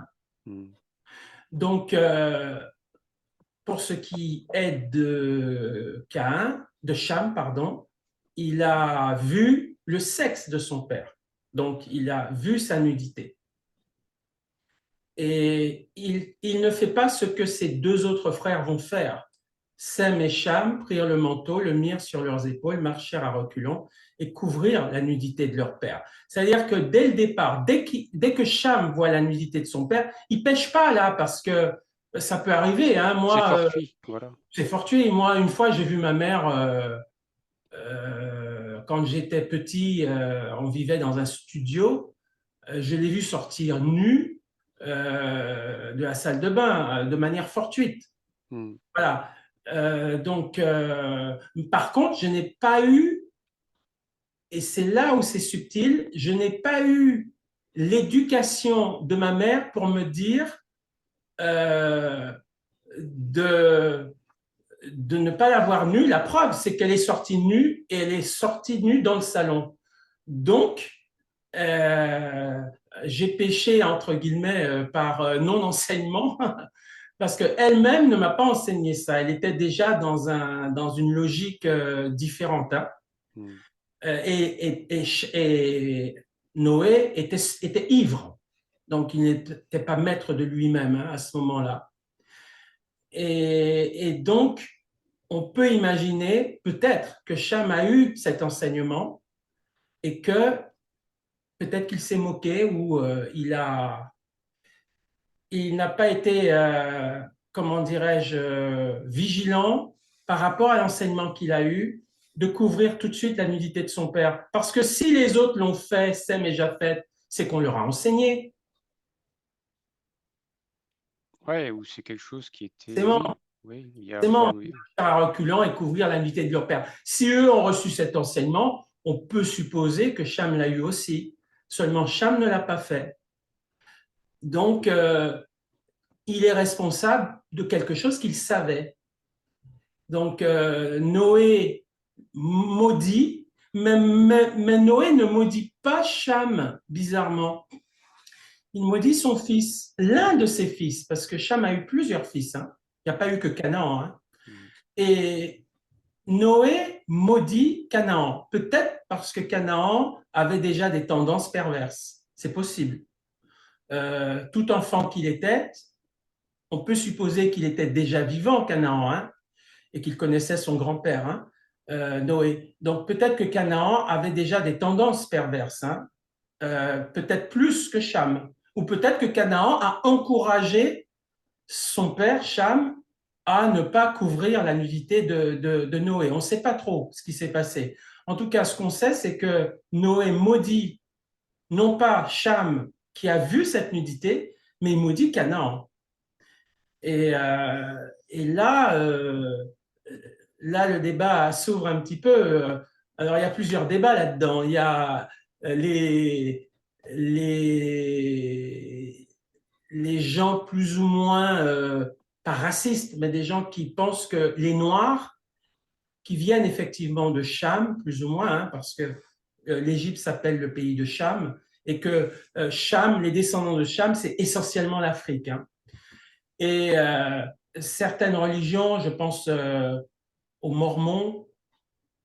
Donc, pour ce qui est de Cham, pardon, il a vu le sexe de son père. Donc, il a vu sa nudité. Et il ne fait pas ce que ses deux autres frères vont faire. Sem et Cham prirent le manteau, le mirent sur leurs épaules, marchèrent à reculons et couvrirent la nudité de leur père. C'est-à-dire que dès le départ, dès que Cham voit la nudité de son père, il ne pêche pas là parce que ça peut arriver. Hein. Moi,
c'est fortuit, voilà.
C'est fortuit. Moi, une fois, j'ai vu ma mère, quand j'étais petit, on vivait dans un studio, je l'ai vue sortir nue de la salle de bain de manière fortuite. Voilà. Donc, par contre, je n'ai pas eu, et c'est là où c'est subtil, je n'ai pas eu l'éducation de ma mère pour me dire de ne pas la voir nue. La preuve, c'est qu'elle est sortie nue et elle est sortie nue dans le salon. Donc, j'ai péché, entre guillemets, par non-enseignement, parce qu'elle-même ne m'a pas enseigné ça. Elle était déjà dans une logique différente. Hein. Et Noé était ivre, donc il n'était pas maître de lui-même hein, à ce moment-là. Et donc, on peut imaginer peut-être que Cham a eu cet enseignement et que peut-être qu'il s'est moqué ou il n'a pas été, comment dirais-je, vigilant par rapport à l'enseignement qu'il a eu de couvrir tout de suite la nudité de son père. Parce que si les autres l'ont fait, Sem et Japheth, c'est qu'on leur a enseigné.
Ouais, ou c'est quelque chose qui était...
C'est bon.
Oui, il y a...
C'est bon.
Oui.
À reculant et couvrir la nudité de leur père. Si eux ont reçu cet enseignement, on peut supposer que Cham l'a eu aussi. Seulement, Cham ne l'a pas fait. Donc, il est responsable de quelque chose qu'il savait. Donc, Noé maudit, mais Noé ne maudit pas Cham, bizarrement. Il maudit son fils, l'un de ses fils, parce que Cham a eu plusieurs fils. Hein. Il n'y a pas eu que Canaan. Hein. Et Noé maudit Canaan, peut-être parce que Canaan avait déjà des tendances perverses. C'est possible. Tout enfant qu'il était, on peut supposer qu'il était déjà vivant, Canaan, hein, et qu'il connaissait son grand-père, hein, Noé. Donc peut-être que Canaan avait déjà des tendances perverses, hein, peut-être plus que Cham. Ou peut-être que Canaan a encouragé son père, Cham, à ne pas couvrir la nudité de Noé. On ne sait pas trop ce qui s'est passé. En tout cas, ce qu'on sait, c'est que Noé maudit non pas Cham qui a vu cette nudité, mais il maudit Canaan. Et là, le débat s'ouvre un petit peu. Alors, il y a plusieurs débats là-dedans. Il y a les, les, les gens plus ou moins, pas racistes, mais des gens qui pensent que les Noirs, qui viennent effectivement de Cham, plus ou moins, hein, parce que l'Égypte s'appelle le pays de Cham, et que Cham, les descendants de Cham, c'est essentiellement l'Afrique, hein. Et certaines religions, je pense aux Mormons,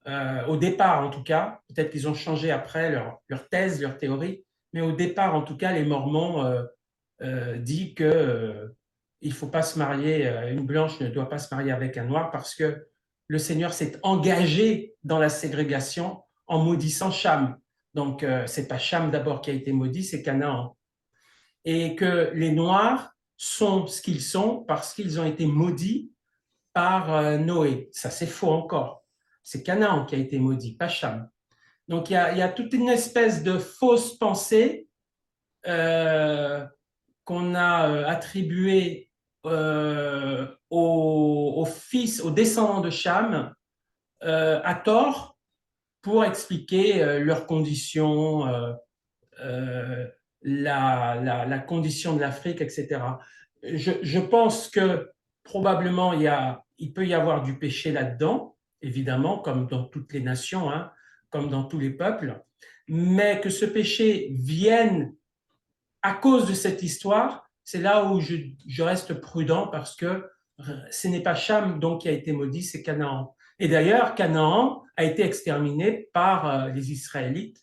au départ en tout cas, peut-être qu'ils ont changé après leur thèse, leur théorie, mais au départ en tout cas, les Mormons disent que il ne faut pas se marier, une blanche ne doit pas se marier avec un noir parce que le Seigneur s'est engagé dans la ségrégation en maudissant Cham. Donc, ce n'est pas Cham d'abord qui a été maudit, c'est Canaan. Et que les Noirs sont ce qu'ils sont parce qu'ils ont été maudits par Noé. Ça, c'est faux encore. C'est Canaan qui a été maudit, pas Cham. Donc, il y a toute une espèce de fausse pensée qu'on a attribuée aux fils, aux descendants de Cham, à tort pour expliquer leurs conditions, la condition de l'Afrique, etc. Je pense que probablement il peut y avoir du péché là-dedans, évidemment, comme dans toutes les nations, hein, comme dans tous les peuples, mais que ce péché vienne à cause de cette histoire, c'est là où je reste prudent parce que ce n'est pas Cham donc qui a été maudit, c'est Canaan. Et d'ailleurs, Canaan a été exterminé par les Israélites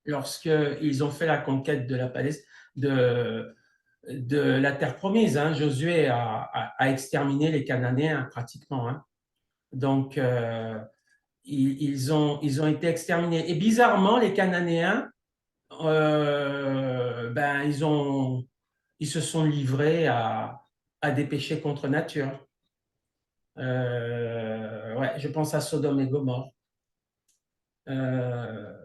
lorsqu'ils ont fait la conquête de de la terre promise. Hein. Josué a exterminé les Cananéens pratiquement. Hein. Donc, ils ont été exterminés. Et bizarrement, les Cananéens, ben, ils se sont livrés à des péchés contre nature. Ouais, je pense à Sodome et Gomorre. Euh,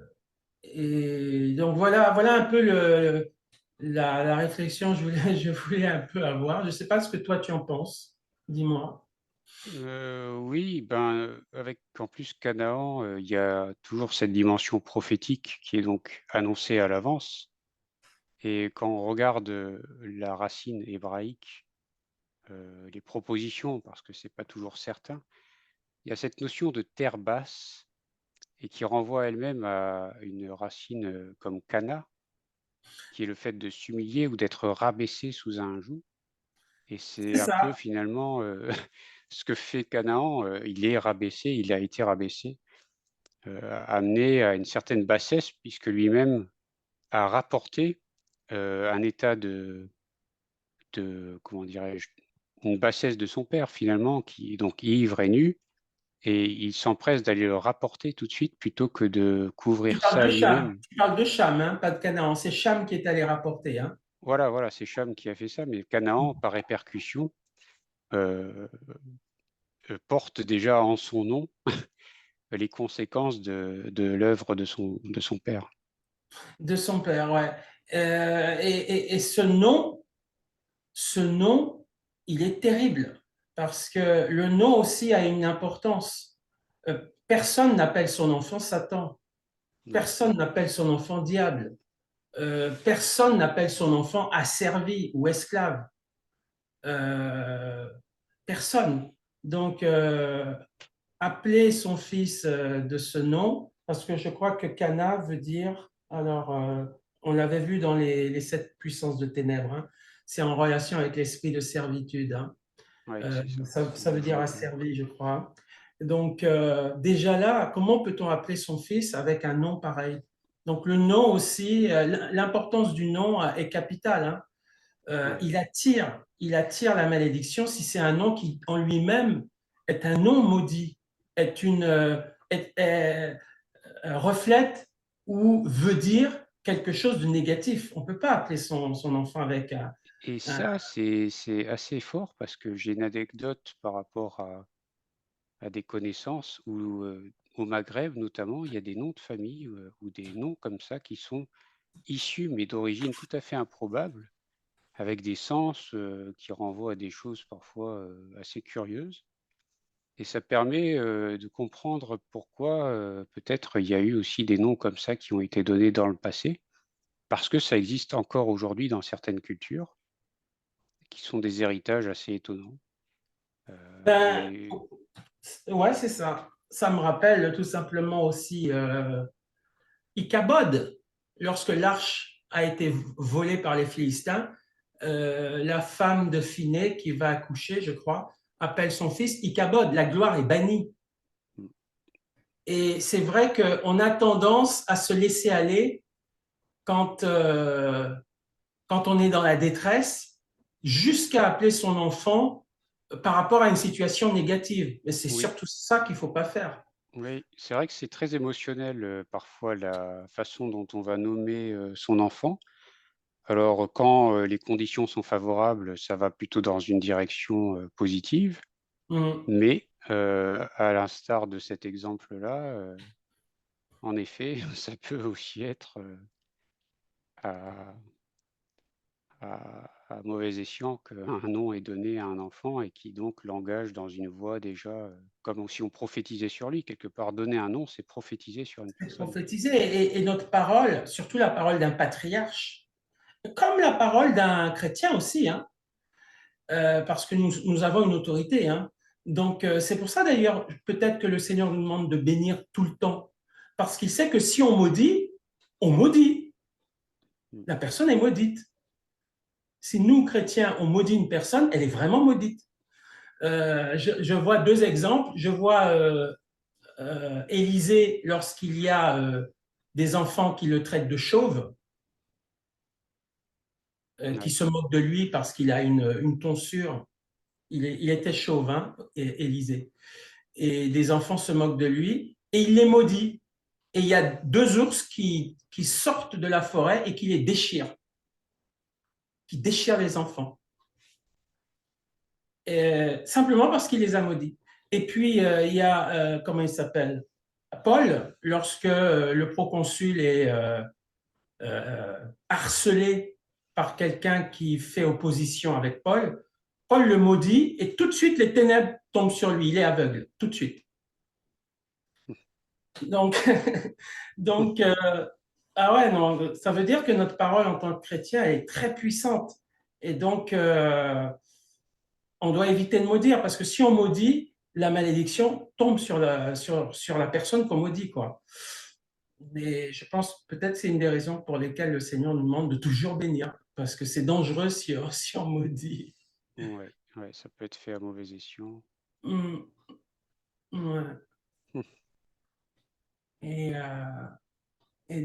et donc voilà un peu la réflexion que je voulais un peu avoir. Je ne sais pas ce que toi tu en penses. Dis-moi.
Oui, ben, avec en plus Canaan, il y a toujours cette dimension prophétique qui est donc annoncée à l'avance. Et quand on regarde la racine hébraïque, les propositions, parce que c'est pas toujours certain, il y a cette notion de terre basse et qui renvoie elle-même à une racine comme Cana, qui est le fait de s'humilier ou d'être rabaissé sous un joug. Et
C'est
c'est un peu
ça.
finalement ce que fait Canaan. Il est rabaissé, il a été rabaissé, amené à une certaine bassesse, puisque lui-même a rapporté un état comment dirais-je, une bassesse de son père finalement, qui est donc ivre et nu, et il s'empresse d'aller le rapporter tout de suite plutôt que de couvrir ça lui-même.
Tu parles de Cham, hein, pas de Canaan. C'est Cham qui est allé rapporter. Hein.
Voilà, voilà, c'est Cham qui a fait ça, mais Canaan, par répercussion, euh, porte déjà en son nom les conséquences de l'œuvre de son père.
De son père, ouais. Et ce nom, il est terrible parce que le nom aussi a une importance. Personne n'appelle son enfant Satan.
Non.
Personne n'appelle son enfant diable. Personne n'appelle son enfant asservi ou esclave. Euh, Personne. Donc, appeler son fils de ce nom, parce que je crois que Cana veut dire, alors, on l'avait vu dans les sept puissances de ténèbres, hein, c'est en relation avec l'esprit de servitude. Hein.
Oui, c'est ça.
Ça veut
Je
dire
vois bien.
asservi, je crois. Donc, déjà là, comment peut-on appeler son fils avec un nom pareil? Donc, le nom aussi, l'importance du nom est capitale. Hein.
Ouais.
Il attire la malédiction si c'est un nom qui, en lui-même, est un nom maudit, est une, reflète ou veut dire quelque chose de négatif. On ne peut pas appeler son enfant avec
Et
un-
ça, c'est assez fort parce que j'ai une anecdote par rapport à des connaissances où, au Maghreb notamment, il y a des noms de famille ou des noms comme ça qui sont issus, mais d'origine tout à fait improbable, avec des sens qui renvoient à des choses parfois assez curieuses. Et ça permet de comprendre pourquoi peut-être il y a eu aussi des noms comme ça qui ont été donnés dans le passé, parce que ça existe encore aujourd'hui dans certaines cultures, qui sont des héritages assez étonnants.
Ben,
Et
ouais, c'est ça. Ça me rappelle tout simplement aussi Ichabod, lorsque l'arche a été volée par les Philistins, la femme de Phiné qui va accoucher, je crois, appelle son fils Ichabod, la gloire est bannie. Et c'est vrai qu'on a tendance à se laisser aller quand, quand on est dans la détresse, jusqu'à appeler son enfant par rapport à une situation négative. Mais c'est
Oui,
surtout ça qu'il ne faut pas faire.
oui, c'est vrai que c'est très émotionnel, parfois la façon dont on va nommer, son enfant. Alors, quand, les conditions sont favorables, ça va plutôt dans une direction, positive,
Mm.
mais, à l'instar de cet exemple-là, en effet, ça peut aussi être, à à mauvais escient qu'un nom est donné à un enfant et qui donc l'engage dans une voie déjà, comme si on prophétisait sur lui. Quelque part, donner un nom, c'est prophétiser sur une
C'est
personne.
prophétisé. Et notre parole, surtout la parole d'un patriarche, comme la parole d'un chrétien aussi, hein, parce que nous avons une autorité. Hein. Donc, c'est pour ça d'ailleurs, peut-être que le Seigneur nous demande de bénir tout le temps, parce qu'il sait que si on maudit, on maudit.
Mmh.
La personne est maudite. Si nous, chrétiens, on maudit une personne, elle est vraiment maudite. Je vois deux exemples. Je vois Élisée lorsqu'il y a des enfants qui le traitent de chauve, qui
Ouais.
se moquent de lui parce qu'il a une tonsure. Il était chauve, hein, Élisée. Et des enfants se moquent de lui et il les maudit. Et il y a deux ours qui sortent de la forêt et qui déchirent les enfants. Simplement parce qu'il les a maudits. Et puis, il y a, comment il s'appelle? Paul, lorsque le proconsul est harcelé par quelqu'un qui fait opposition avec Paul, Paul le maudit et tout de suite les ténèbres tombent sur lui, il est aveugle, tout de suite. Donc, donc ah ouais, non, ça veut dire que notre parole en tant que chrétien est très puissante. Et donc, on doit éviter de maudire parce que si on maudit, la malédiction tombe sur la personne qu'on maudit, quoi. Mais je pense peut-être c'est une des raisons pour lesquelles le Seigneur nous demande de toujours bénir, parce que c'est dangereux si on maudit.
Ouais, ouais, ça peut être fait à mauvais escient.
Mm, ouais. Et,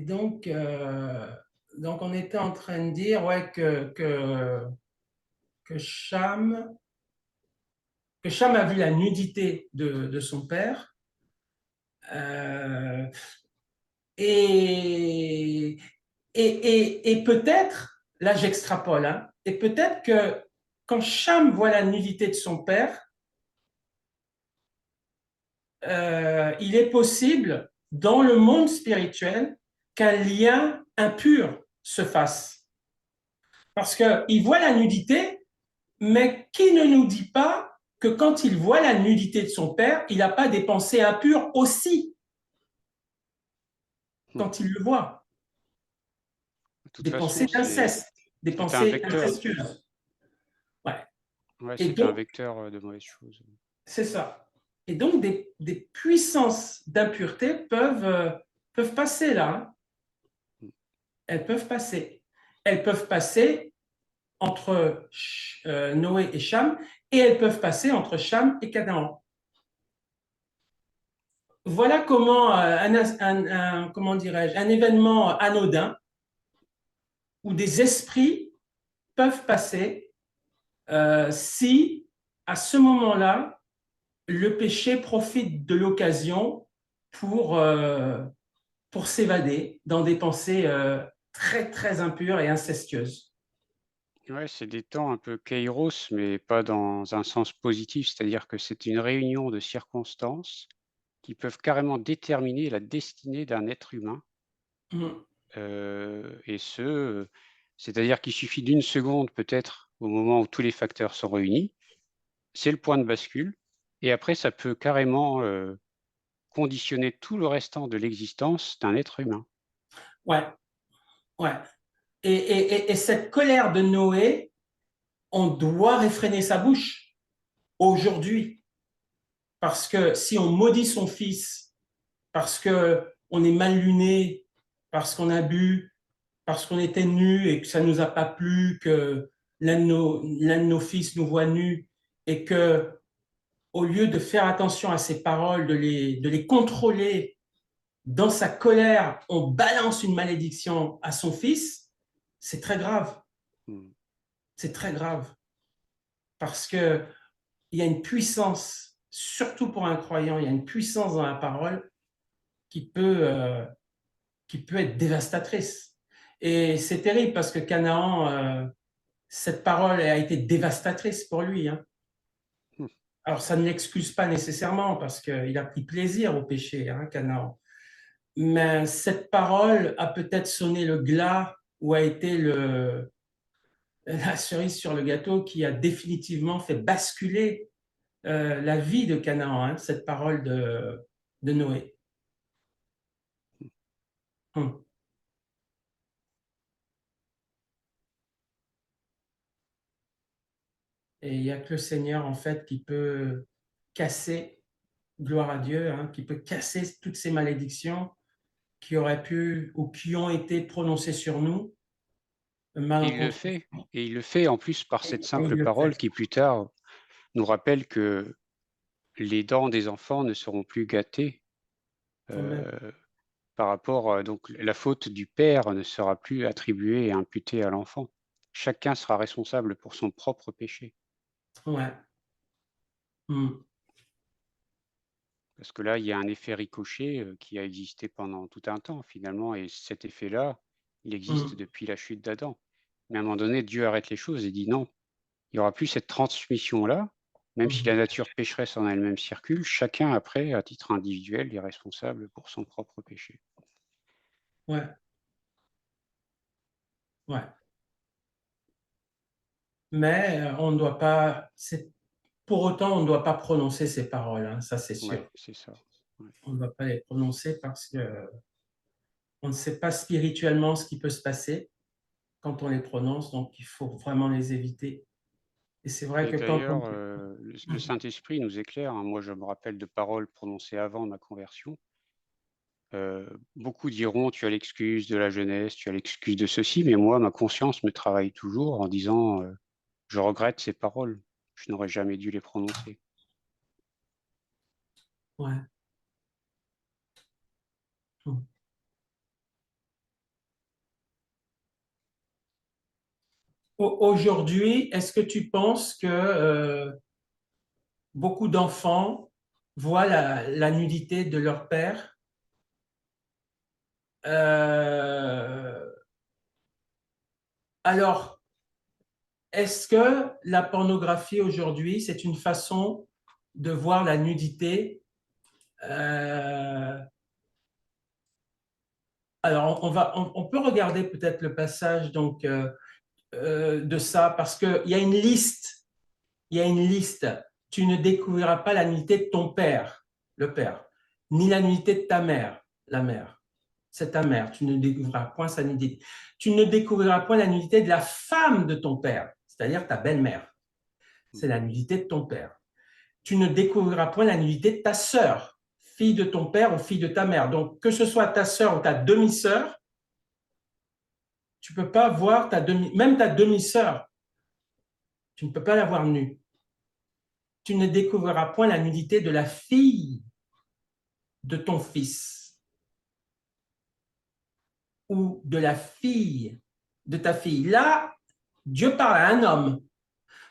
donc, on était en train de dire ouais, que Cham, que Cham a vu la nudité de son père. Euh, et et peut-être, là j'extrapole, hein, et peut-être que quand Cham voit la nudité de son père, il est possible dans le monde spirituel qu'un lien impur se fasse. Parce qu'il voit la nudité, mais qui ne nous dit pas que quand il voit la nudité de son père, il n'a pas des pensées impures aussi quand il le voit,
De toute
des
façon,
pensées d'inceste, des
c'est un
pensées
vecteur.
incestueuses. Ouais.
Ouais,
Et
c'est un
donc,
vecteur, de mauvaises choses.
c'est ça. Et donc, des puissances d'impureté peuvent passer là. Hein.
Mmh.
Elles peuvent passer. Elles peuvent passer entre Noé et Cham, et elles peuvent passer entre Cham et Canaan. Voilà comment comment dirais-je, un événement anodin où des esprits peuvent passer si, à ce moment-là, le péché profite de l'occasion pour, pour s'évader dans des pensées très, très impures et incestueuses.
Ouais, c'est des temps un peu kairos, mais pas dans un sens positif, c'est-à-dire que c'est une réunion de circonstances qui peuvent carrément déterminer la destinée d'un être humain,
Mm.
et c'est-à-dire qu'il suffit d'une seconde peut-être au moment où tous les facteurs sont réunis, c'est le point de bascule et après ça peut carrément, conditionner tout le restant de l'existence d'un être humain.
Ouais, ouais. Et cette colère de Noé, on doit réfréner sa bouche aujourd'hui. Parce que si on maudit son fils, parce qu'on est mal luné, parce qu'on a bu, parce qu'on était nus et que ça ne nous a pas plu, que l'un de nos fils nous voit nus et que, au lieu de faire attention à ses paroles, de les contrôler dans sa colère, on balance une malédiction à son fils, c'est très grave. C'est très grave. Parce qu'il y a une puissance, surtout pour un croyant, il y a une puissance dans la parole qui peut être dévastatrice. Et c'est terrible parce que Canaan, cette parole a été dévastatrice pour lui. Hein. Alors, ça ne l'excuse pas nécessairement parce qu'il a pris plaisir au péché, hein, Canaan. Mais cette parole a peut-être sonné le glas ou a été la cerise sur le gâteau qui a définitivement fait basculer la vie de Canaan, hein, cette parole de Noé. Et il n'y a que le Seigneur, en fait, qui peut casser, gloire à Dieu, hein, qui peut casser toutes ces malédictions qui auraient pu ou qui ont été prononcées sur nous.
Et il le fait. Et il le fait en plus par cette simple parole qui plus tard nous rappelle que les dents des enfants ne seront plus gâtées par rapport, donc la faute du père ne sera plus attribuée et imputée à l'enfant. Chacun sera responsable pour son propre péché.
Ouais.
Parce que là, il y a un effet ricochet qui a existé pendant tout un temps finalement, et cet effet-là, il existe depuis la chute d'Adam. Mais à un moment donné, Dieu arrête les choses et dit non, il n'y aura plus cette transmission-là, même si la nature pécheresse en elle-même circule, chacun après, à titre individuel, est responsable pour son propre péché.
Ouais. Ouais. Mais on ne doit pas, pour autant, on ne doit pas prononcer ces paroles, hein, ça c'est sûr.
Ouais, c'est ça. Ouais.
On ne doit pas les prononcer parce que on ne sait pas spirituellement ce qui peut se passer quand on les prononce, donc il faut vraiment les éviter. Et c'est vrai que quand on...
D'ailleurs, le Saint-Esprit nous éclaire. Hein. Moi, je me rappelle de paroles prononcées avant ma conversion. Beaucoup diront, tu as l'excuse de la jeunesse, tu as l'excuse de ceci, mais moi, ma conscience me travaille toujours en disant, je regrette ces paroles, je n'aurais jamais dû les prononcer.
Ouais. Aujourd'hui, est-ce que tu penses que beaucoup d'enfants voient la nudité de leur père alors, est-ce que la pornographie aujourd'hui, c'est une façon de voir la nudité Alors, on peut regarder peut-être le passage donc, de ça, parce qu'il y a une liste. Il y a une liste. Tu ne découvriras pas la nudité de ton père, le père, ni la nudité de ta mère, la mère. C'est ta mère. Tu ne découvriras point sa nudité. Tu ne découvriras point la nudité de la femme de ton père, c'est-à-dire ta belle-mère. C'est la nudité de ton père. Tu ne découvriras point la nudité de ta sœur, fille de ton père ou fille de ta mère. Donc, que ce soit ta sœur ou ta demi-sœur, tu ne peux pas voir même ta demi-sœur, tu ne peux pas la voir nue. Tu ne découvriras point la nudité de la fille de ton fils ou de la fille de ta fille. Là, Dieu parle à un homme.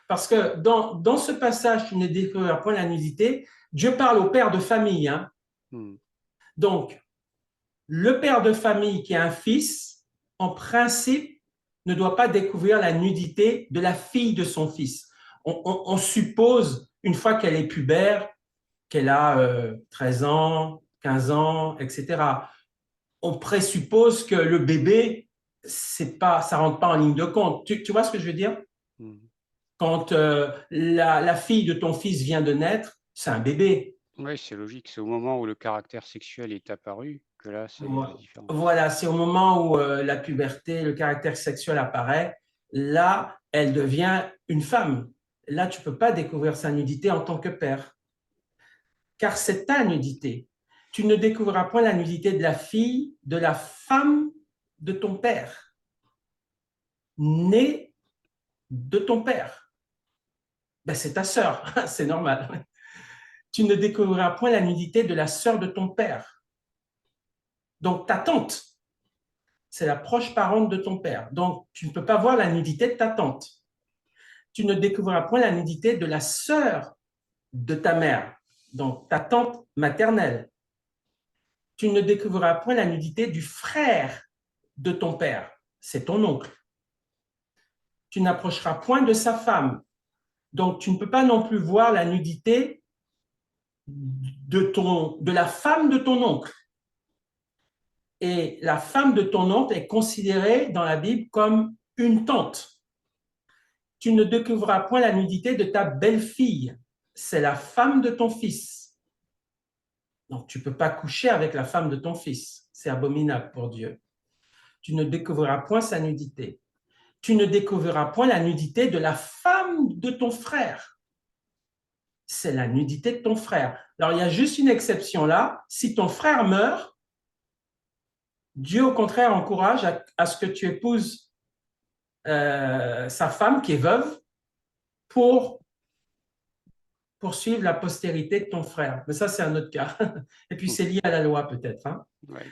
Parce que dans ce passage, tu ne découvriras point la nudité, Dieu parle au père de famille. Hein. Donc, le père de famille qui a un fils, en principe, ne doit pas découvrir la nudité de la fille de son fils. On suppose, une fois qu'elle est pubère, qu'elle a 13 ans, 15 ans, etc., on présuppose que le bébé, ça ne rentre pas en ligne de compte. Tu vois ce que je veux dire? Quand la fille de ton fils vient de naître, c'est un bébé.
Oui, c'est logique. C'est au moment où le caractère sexuel est apparu que là, c'est la différence.
Voilà, c'est au moment où la puberté, le caractère sexuel apparaît. Là, elle devient une femme. Là, tu ne peux pas découvrir sa nudité en tant que père. Car c'est ta nudité. Tu ne découvriras point la nudité de la fille, de la femme de ton père, née de ton père. Ben, c'est ta sœur, c'est normal. Tu ne découvriras point la nudité de la sœur de ton père. Donc, ta tante, c'est la proche parente de ton père. Donc, tu ne peux pas voir la nudité de ta tante. Tu ne découvriras point la nudité de la sœur de ta mère, donc ta tante maternelle. Tu ne découvriras point la nudité du frère de ton père, c'est ton oncle. Tu n'approcheras point de sa femme. Donc, tu ne peux pas non plus voir la nudité de la femme de ton oncle. Et la femme de ton oncle est considérée dans la Bible comme une tante. Tu ne découvriras point la nudité de ta belle-fille. C'est la femme de ton fils. Donc, tu ne peux pas coucher avec la femme de ton fils. C'est abominable pour Dieu. Tu ne découvriras point sa nudité. Tu ne découvriras point la nudité de la femme de ton frère. C'est la nudité de ton frère. Alors, il y a juste une exception là. Si ton frère meurt, Dieu, au contraire, encourage à ce que tu épouses sa femme qui est veuve pour poursuivre la postérité de ton frère. Mais ça, c'est un autre cas. Et puis, c'est lié à la loi peut-être. Hein.
Ouais.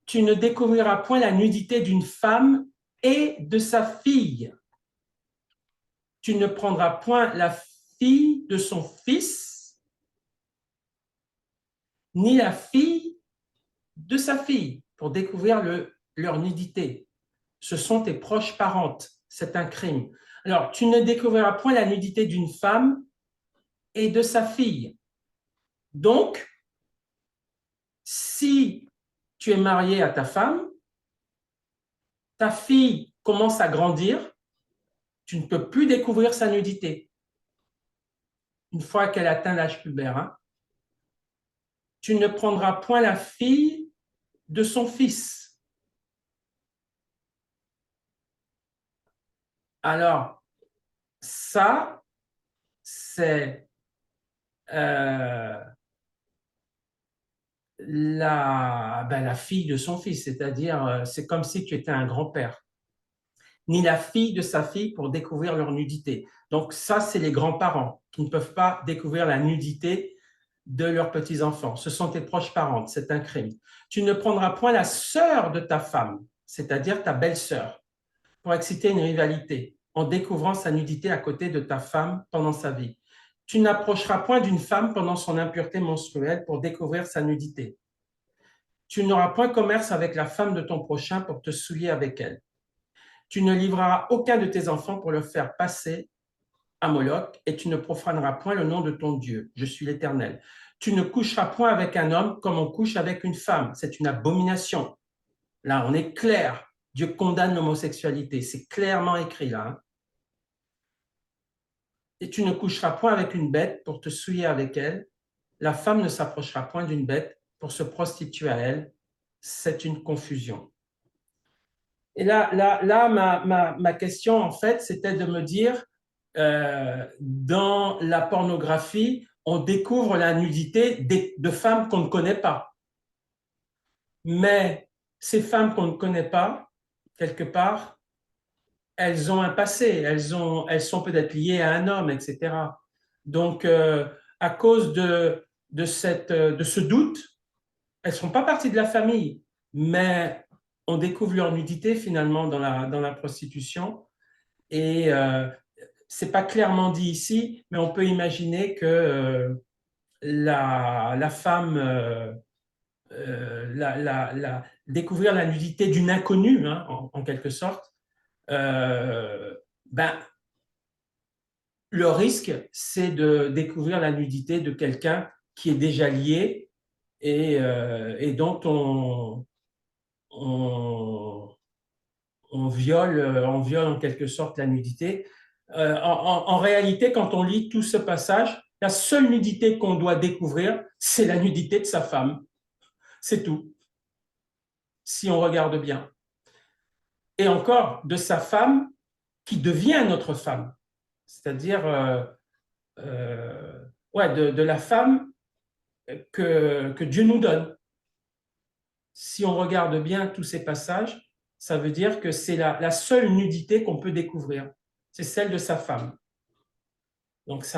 Tu ne découvriras point la nudité d'une femme et de sa fille. Tu ne prendras point la fille de son fils, ni la fille de sa fille, pour découvrir leur nudité. Ce sont tes proches parentes. C'est un crime. Alors, tu ne découvriras point la nudité d'une femme et de sa fille. Donc, si tu es marié à ta femme, ta fille commence à grandir, tu ne peux plus découvrir sa nudité. Une fois qu'elle atteint l'âge pubère, hein. Tu ne prendras point la fille de son fils. Alors, ça, c'est la fille de son fils, c'est-à-dire c'est comme si tu étais un grand-père, ni la fille de sa fille pour découvrir leur nudité. Donc ça, c'est les grands-parents qui ne peuvent pas découvrir la nudité de leurs petits-enfants. Ce sont tes proches parents, c'est un crime. Tu ne prendras point la sœur de ta femme, c'est-à-dire ta belle-sœur, pour exciter une rivalité en découvrant sa nudité à côté de ta femme pendant sa vie. Tu n'approcheras point d'une femme pendant son impureté menstruelle pour découvrir sa nudité. Tu n'auras point commerce avec la femme de ton prochain pour te souiller avec elle. Tu ne livreras aucun de tes enfants pour le faire passer à Moloch, et tu ne profaneras point le nom de ton Dieu. Je suis l'Éternel. Tu ne coucheras point avec un homme comme on couche avec une femme. C'est une abomination. Là, on est clair. Dieu condamne l'homosexualité. C'est clairement écrit là. Hein. Et tu ne coucheras point avec une bête pour te souiller avec elle. La femme ne s'approchera point d'une bête pour se prostituer à elle. C'est une confusion. Et là ma question, en fait, c'était de me dire, dans la pornographie, on découvre la nudité de femmes qu'on ne connaît pas. Mais ces femmes qu'on ne connaît pas, quelque part, elles ont un passé, elles sont peut-être liées à un homme, etc. Donc, à cause de ce doute, elles ne sont pas partie de la famille, mais on découvre leur nudité finalement dans la prostitution. Et ce n'est pas clairement dit ici, mais on peut imaginer que la femme, découvrir la nudité d'une inconnue, hein, en quelque sorte, ben, le risque, c'est de découvrir la nudité de quelqu'un qui est déjà lié et dont on viole en quelque sorte la nudité. En réalité, quand on lit tout ce passage, la seule nudité qu'on doit découvrir, c'est la nudité de sa femme. C'est tout, si on regarde bien. Et encore, de sa femme qui devient notre femme. C'est-à-dire de la femme que Dieu nous donne. si on regarde bien tous ces passages, ça veut dire que c'est la seule nudité qu'on peut découvrir. C'est celle de sa femme. Donc c'est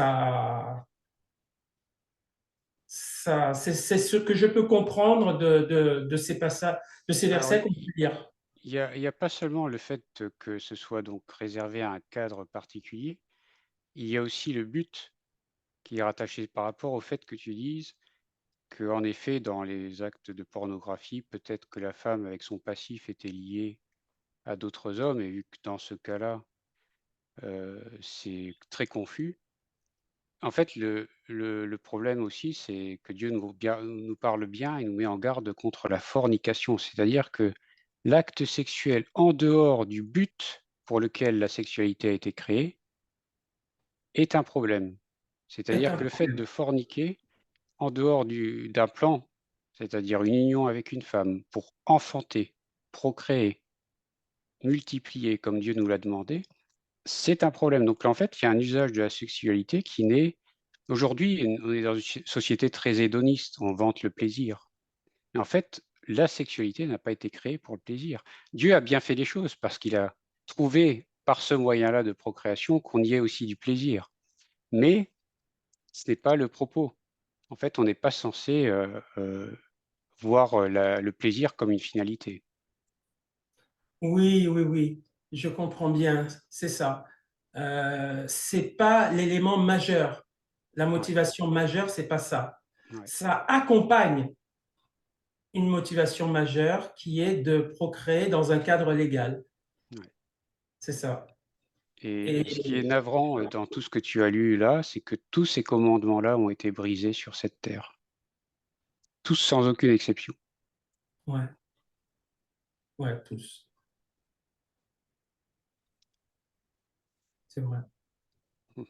ce que je peux comprendre de ces passages, de ces
Alors,
versets qu'on peut lire.
il y a pas seulement le fait que ce soit donc réservé à un cadre particulier, il y a aussi le but qui est rattaché par rapport au fait que tu dises que, en effet, dans les actes de pornographie, peut-être que la femme, avec son passif, était liée à d'autres hommes, et vu que dans ce cas-là, c'est très confus. En fait, le problème aussi, c'est que Dieu nous parle bien et nous met en garde contre la fornication. C'est-à-dire que l'acte sexuel en dehors du but pour lequel la sexualité a été créée est un problème.
C'est
C'est-à-dire
un
que le fait
problème.
de forniquer en dehors d'un plan, c'est-à-dire une union avec une femme pour enfanter, procréer, multiplier comme Dieu nous l'a demandé, c'est un problème. Donc en fait, il y a un usage de la sexualité qui n'est aujourd'hui, on est dans une société très hédoniste, on vante le plaisir. Mais en fait, la sexualité n'a pas été créée pour le plaisir. Dieu a bien fait les choses parce qu'il a trouvé par ce moyen-là de procréation qu'on y ait aussi du plaisir. Mais ce n'est pas le propos. En fait, on n'est pas censé voir le plaisir comme une finalité.
Oui, oui, oui, je comprends bien, c'est ça. C'est pas l'élément majeur. La
Ouais,
motivation majeure, c'est pas ça.
ouais,
Ça accompagne une motivation majeure qui est de procréer dans un cadre légal.
ouais.
C'est ça.
Et ce qui est
Et
navrant dans tout ce que tu as lu là, c'est que tous ces commandements-là ont été brisés sur cette terre. Tous sans aucune exception.
ouais, ouais, tous. C'est vrai.
Mmh.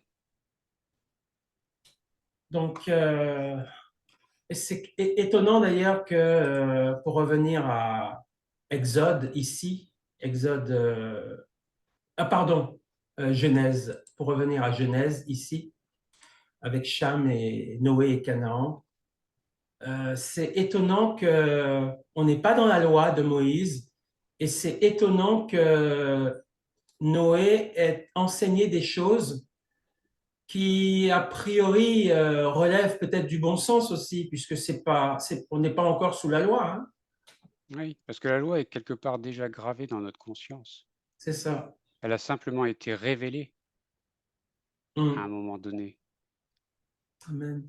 Donc, et c'est étonnant d'ailleurs que, pour revenir à Exode ici, Exode, pardon, Genèse, pour revenir à Genèse ici, avec Cham et Noé et Canaan, c'est étonnant que on n'est pas dans la loi de Moïse, et c'est étonnant que Noé ait enseigné des choses qui, a priori, relèvent peut-être du bon sens aussi, puisque on n'est pas encore sous la loi, hein.
Oui, parce que la loi est quelque part déjà gravée dans notre conscience.
C'est ça.
Elle a simplement été révélée à un
Mm.
moment donné.
Amen.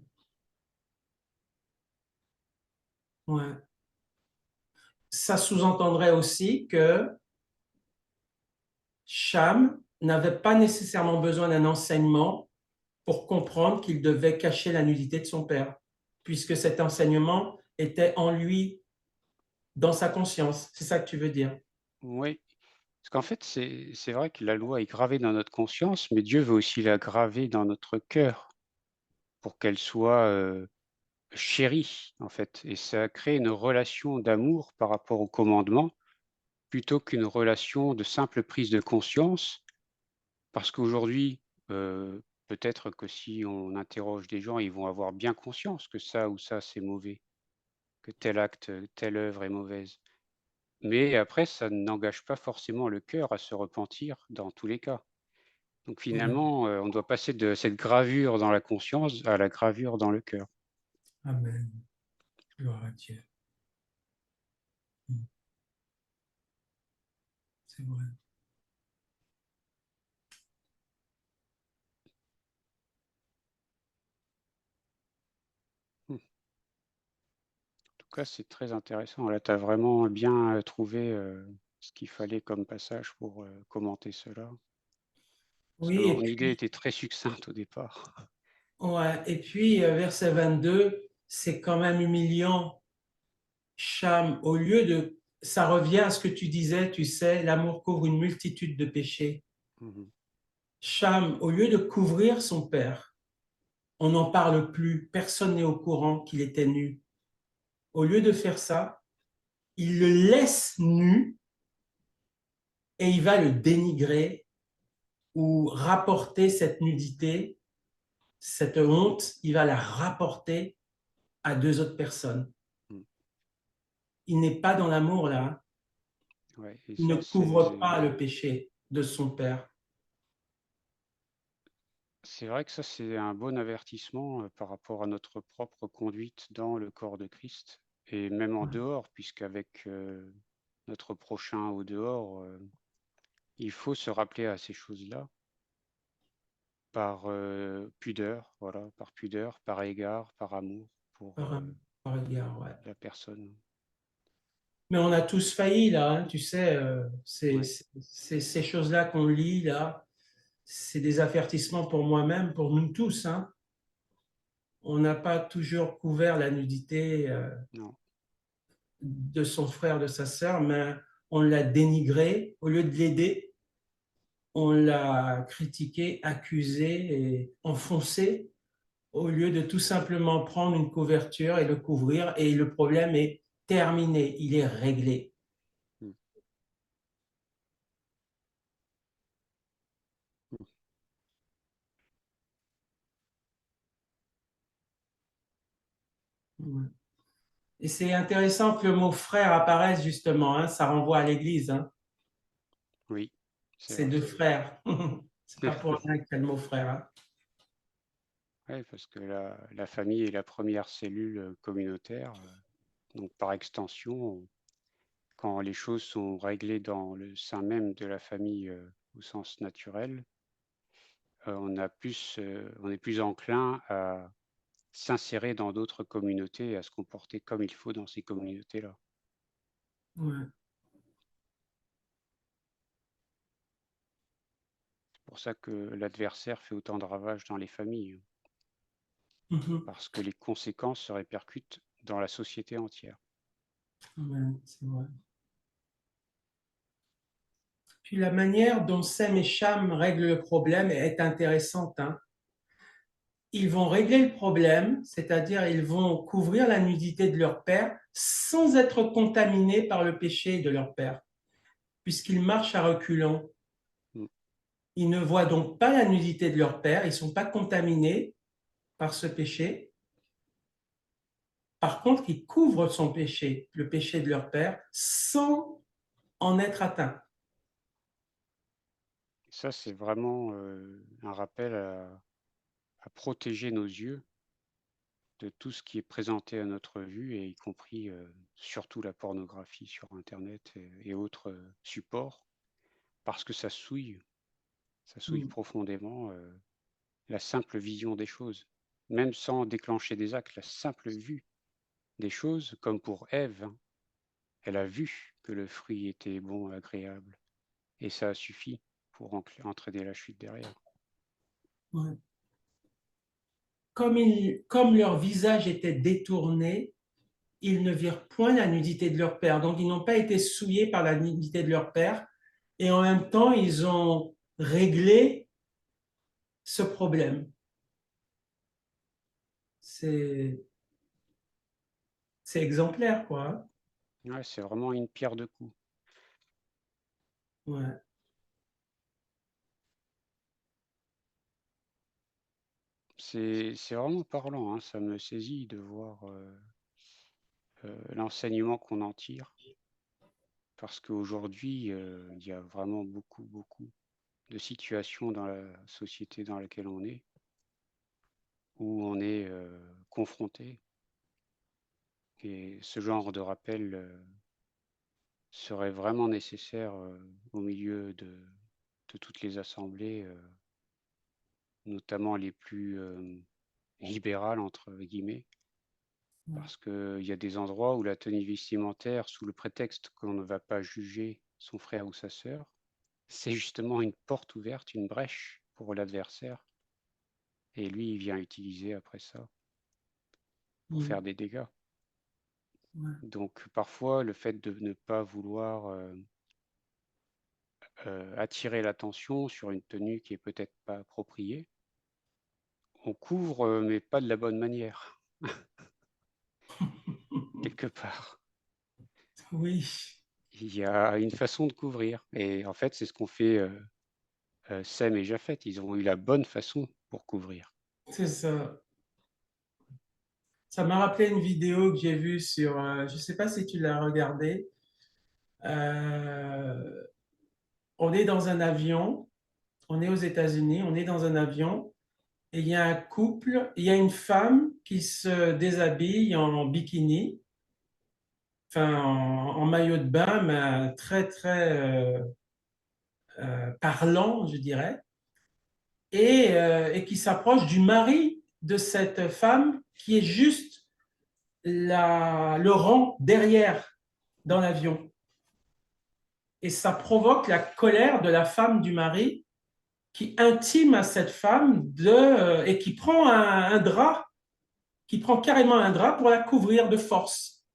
Ouais. Ça sous-entendrait aussi que Cham n'avait pas nécessairement besoin d'un enseignement pour comprendre qu'il devait cacher la nudité de son père, puisque cet enseignement était en lui, dans sa conscience. C'est ça que tu veux dire?
Oui, parce qu'en fait, c'est vrai que la loi est gravée dans notre conscience, mais Dieu veut aussi la graver dans notre cœur pour qu'elle soit chérie, en fait. Et ça crée une relation d'amour par rapport au commandement plutôt qu'une relation de simple prise de conscience. Parce qu'aujourd'hui, peut-être que si on interroge des gens, ils vont avoir bien conscience que ça ou ça, c'est mauvais, que tel acte, telle œuvre est mauvaise. Mais après, ça n'engage pas forcément le cœur à se repentir dans tous les cas. Donc
Ouais.
finalement, on doit passer de cette gravure dans la conscience à la gravure dans le cœur.
Amen. Gloire à Dieu. Mm. C'est vrai.
Mmh. En tout cas, c'est très intéressant. Là, tu as vraiment bien, trouvé, ce qu'il fallait comme passage pour, commenter cela. Parce que
Oui, et
mon idée
puis,
était très succincte au départ.
ouais, et puis verset 22, c'est quand même humiliant. Cham, au lieu de, ça revient à ce que tu disais, tu sais, l'amour couvre une multitude de péchés.
Mmh.
Cham, au lieu de couvrir son père, on n'en parle plus, personne n'est au courant qu'il était nu. Au lieu de faire ça, il le laisse nu et il va le dénigrer ou rapporter cette nudité, cette honte, il va la rapporter à deux autres personnes.
Mmh.
il n'est pas dans l'amour là. Hein.
Ouais, et
Il ne
ça,
couvre pas le péché de son père.
c'est vrai que ça, c'est un bon avertissement par rapport à notre propre conduite dans le corps de Christ, et même en dehors, puisqu'avec notre prochain au dehors, il faut se rappeler à ces choses-là par pudeur, voilà, par pudeur, par égard, par amour pour
Par, par égard, ouais.
la personne.
Mais on a tous failli là, hein, tu sais,
Ouais,
ces choses-là qu'on lit là, c'est des avertissements pour moi-même, pour nous tous. Hein. On n'a pas toujours couvert la nudité
non,
de son frère, de sa sœur, mais on l'a dénigré. Au lieu de l'aider, on l'a critiqué, accusé et enfoncé, au lieu de tout simplement prendre une couverture et le couvrir. Et le problème est terminé, il est réglé.
mm, mm,
Et c'est intéressant que le mot frère apparaisse justement, hein, ça renvoie à l'Église, hein,
oui, c'est
c'est
vrai.
deux frères. C'est pas pour rien qu'il y a le mot frère. Hein.
Oui, parce que la famille est la première cellule communautaire, donc par extension, quand les choses sont réglées dans le sein même de la famille au sens naturel, on est plus enclin à s'insérer dans d'autres communautés et à se comporter comme il faut dans ces communautés-là.
Ouais.
C'est pour ça que l'adversaire fait autant de ravages dans les familles,
Mhm.
parce que les conséquences se répercutent dans la société entière.
Ouais, c'est vrai. Puis la manière dont Sem et Cham règlent le problème est intéressante. Hein. Ils vont régler le problème, c'est-à-dire ils vont couvrir la nudité de leur père sans être contaminés par le péché de leur père, puisqu'ils marchent à reculons.
Mm.
Ils ne voient donc pas la nudité de leur père, ils ne sont pas contaminés par ce péché. Par contre, ils couvrent son péché, le péché de leur père, sans en être atteints.
Ça, c'est vraiment un rappel à protéger nos yeux de tout ce qui est présenté à notre vue, et y compris surtout la pornographie sur Internet et autres supports, parce que ça souille
Mm.
profondément la simple vision des choses, même sans déclencher des actes, la simple vue des choses, comme pour Ève, hein. Elle a vu que le fruit était bon, agréable, et ça a suffi pour entraîner la chute derrière.
Ouais. Comme leur visage était détourné, ils ne virent point la nudité de leur père. Donc, ils n'ont pas été souillés par la nudité de leur père. Et en même temps, ils ont réglé ce problème. C'est exemplaire, quoi. Hein.
Ouais, c'est vraiment une pierre de coups.
Ouais.
C'est vraiment parlant, hein. Ça me saisit de voir l'enseignement qu'on en tire, parce qu'aujourd'hui, il y a vraiment beaucoup de situations dans la société dans laquelle on est, où on est confronté, et ce genre de rappel serait vraiment nécessaire au milieu de toutes les assemblées, notamment les plus libérales, entre guillemets, parce qu'il y a des endroits où la tenue vestimentaire, sous le prétexte qu'on ne va pas juger son frère ou sa sœur, c'est justement une porte ouverte, une brèche pour l'adversaire. Et lui, il vient utiliser après ça pour
Mm.
faire des dégâts.
Ouais.
Donc parfois, le fait de ne pas vouloir attirer l'attention sur une tenue qui est peut-être pas appropriée, on couvre, mais pas de la bonne manière, quelque part.
Oui,
Il y a une façon de couvrir. Et en fait, c'est ce qu'ont fait Sem et Japheth. Ils ont eu la bonne façon pour couvrir.
c'est ça. Ça m'a rappelé une vidéo que j'ai vue sur, je ne sais pas si tu l'as regardée. Euh, on est dans un avion, on est aux États-Unis, on est dans un avion, et il y a un couple, il y a une femme qui se déshabille en bikini, enfin en maillot de bain, mais très très parlant, je dirais, et qui s'approche du mari de cette femme qui est juste le rang derrière dans l'avion. Et ça provoque la colère de la femme du mari qui intime à cette femme et qui prend un drap, qui prend carrément un drap pour la couvrir de force.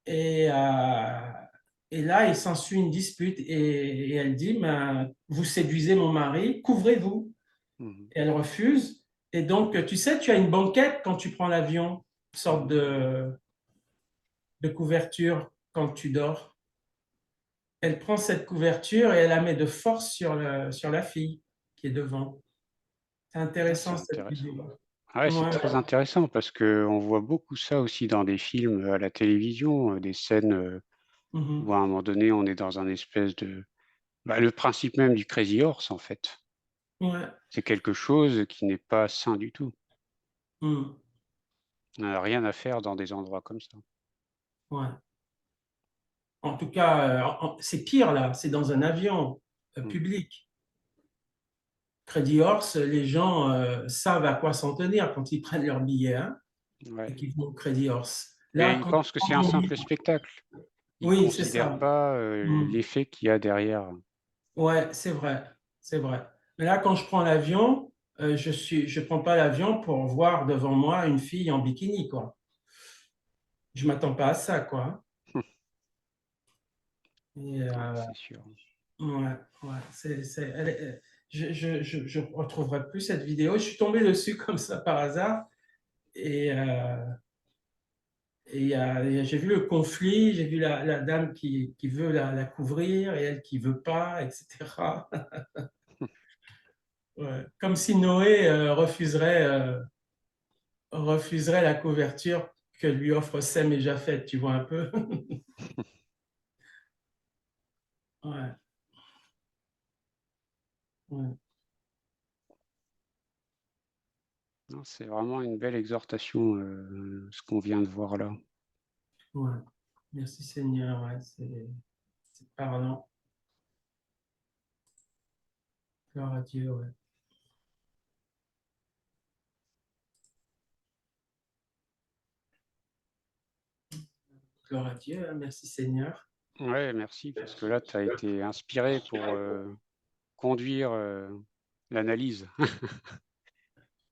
Et, euh, et là, il s'ensuit une dispute et elle dit, vous séduisez mon mari, couvrez-vous.
Mhm.
Et elle refuse. Et donc, tu sais, tu as une banquette quand tu prends l'avion, une sorte
Mhm.
de couverture quand tu dors. Elle prend cette couverture et elle la met de force sur la fille qui est devant. C'est
Ah, c'est
intéressant cette
intéressant.
vidéo.
Ah ouais, c'est
Ouais.
très intéressant parce qu'on voit beaucoup ça aussi dans des films à la télévision, des scènes où
Mhm.
à un moment donné, on est dans un espèce de... Bah, le principe même du Crazy Horse, en fait.
Ouais.
C'est quelque chose qui n'est pas sain du tout.
Mhm.
On n'a rien à faire dans des endroits comme ça.
Ouais. En tout cas, c'est pire là, c'est dans un avion
Mm.
public. Credit Horse, les gens savent à quoi s'en tenir quand ils prennent leur billet hein, et
Ouais.
qu'ils vont au Credit Horse.
Et
Là,
ils
quand tu
pensent que
prends
c'est un
ton
simple
billet,
spectacle. Ils
oui, c'est
considèrent
ça.
pas
Mhm.
l'effet qu'il y a derrière.
Ouais, c'est vrai, c'est vrai. Mais là, quand je prends l'avion, je prends pas l'avion pour voir devant moi une fille en bikini, quoi. Je m'attends pas à ça, quoi. Et,
Ouais, c'est sûr.
ouais, ouais, je retrouverai plus cette vidéo. Je suis tombé dessus comme ça par hasard et, j'ai vu le conflit, j'ai vu la dame qui veut la couvrir et elle qui veut pas, etc. Ouais. Comme si Noé refuserait la couverture que lui offre Sem et Japheth, tu vois un peu. Ouais, ouais,
Non, c'est vraiment une belle exhortation, ce qu'on vient de voir là.
ouais. Merci Seigneur, ouais, c'est parlant. Gloire à Dieu, ouais. Gloire à Dieu, hein, merci Seigneur.
Ouais, merci, parce que là, tu as été inspiré pour conduire l'analyse.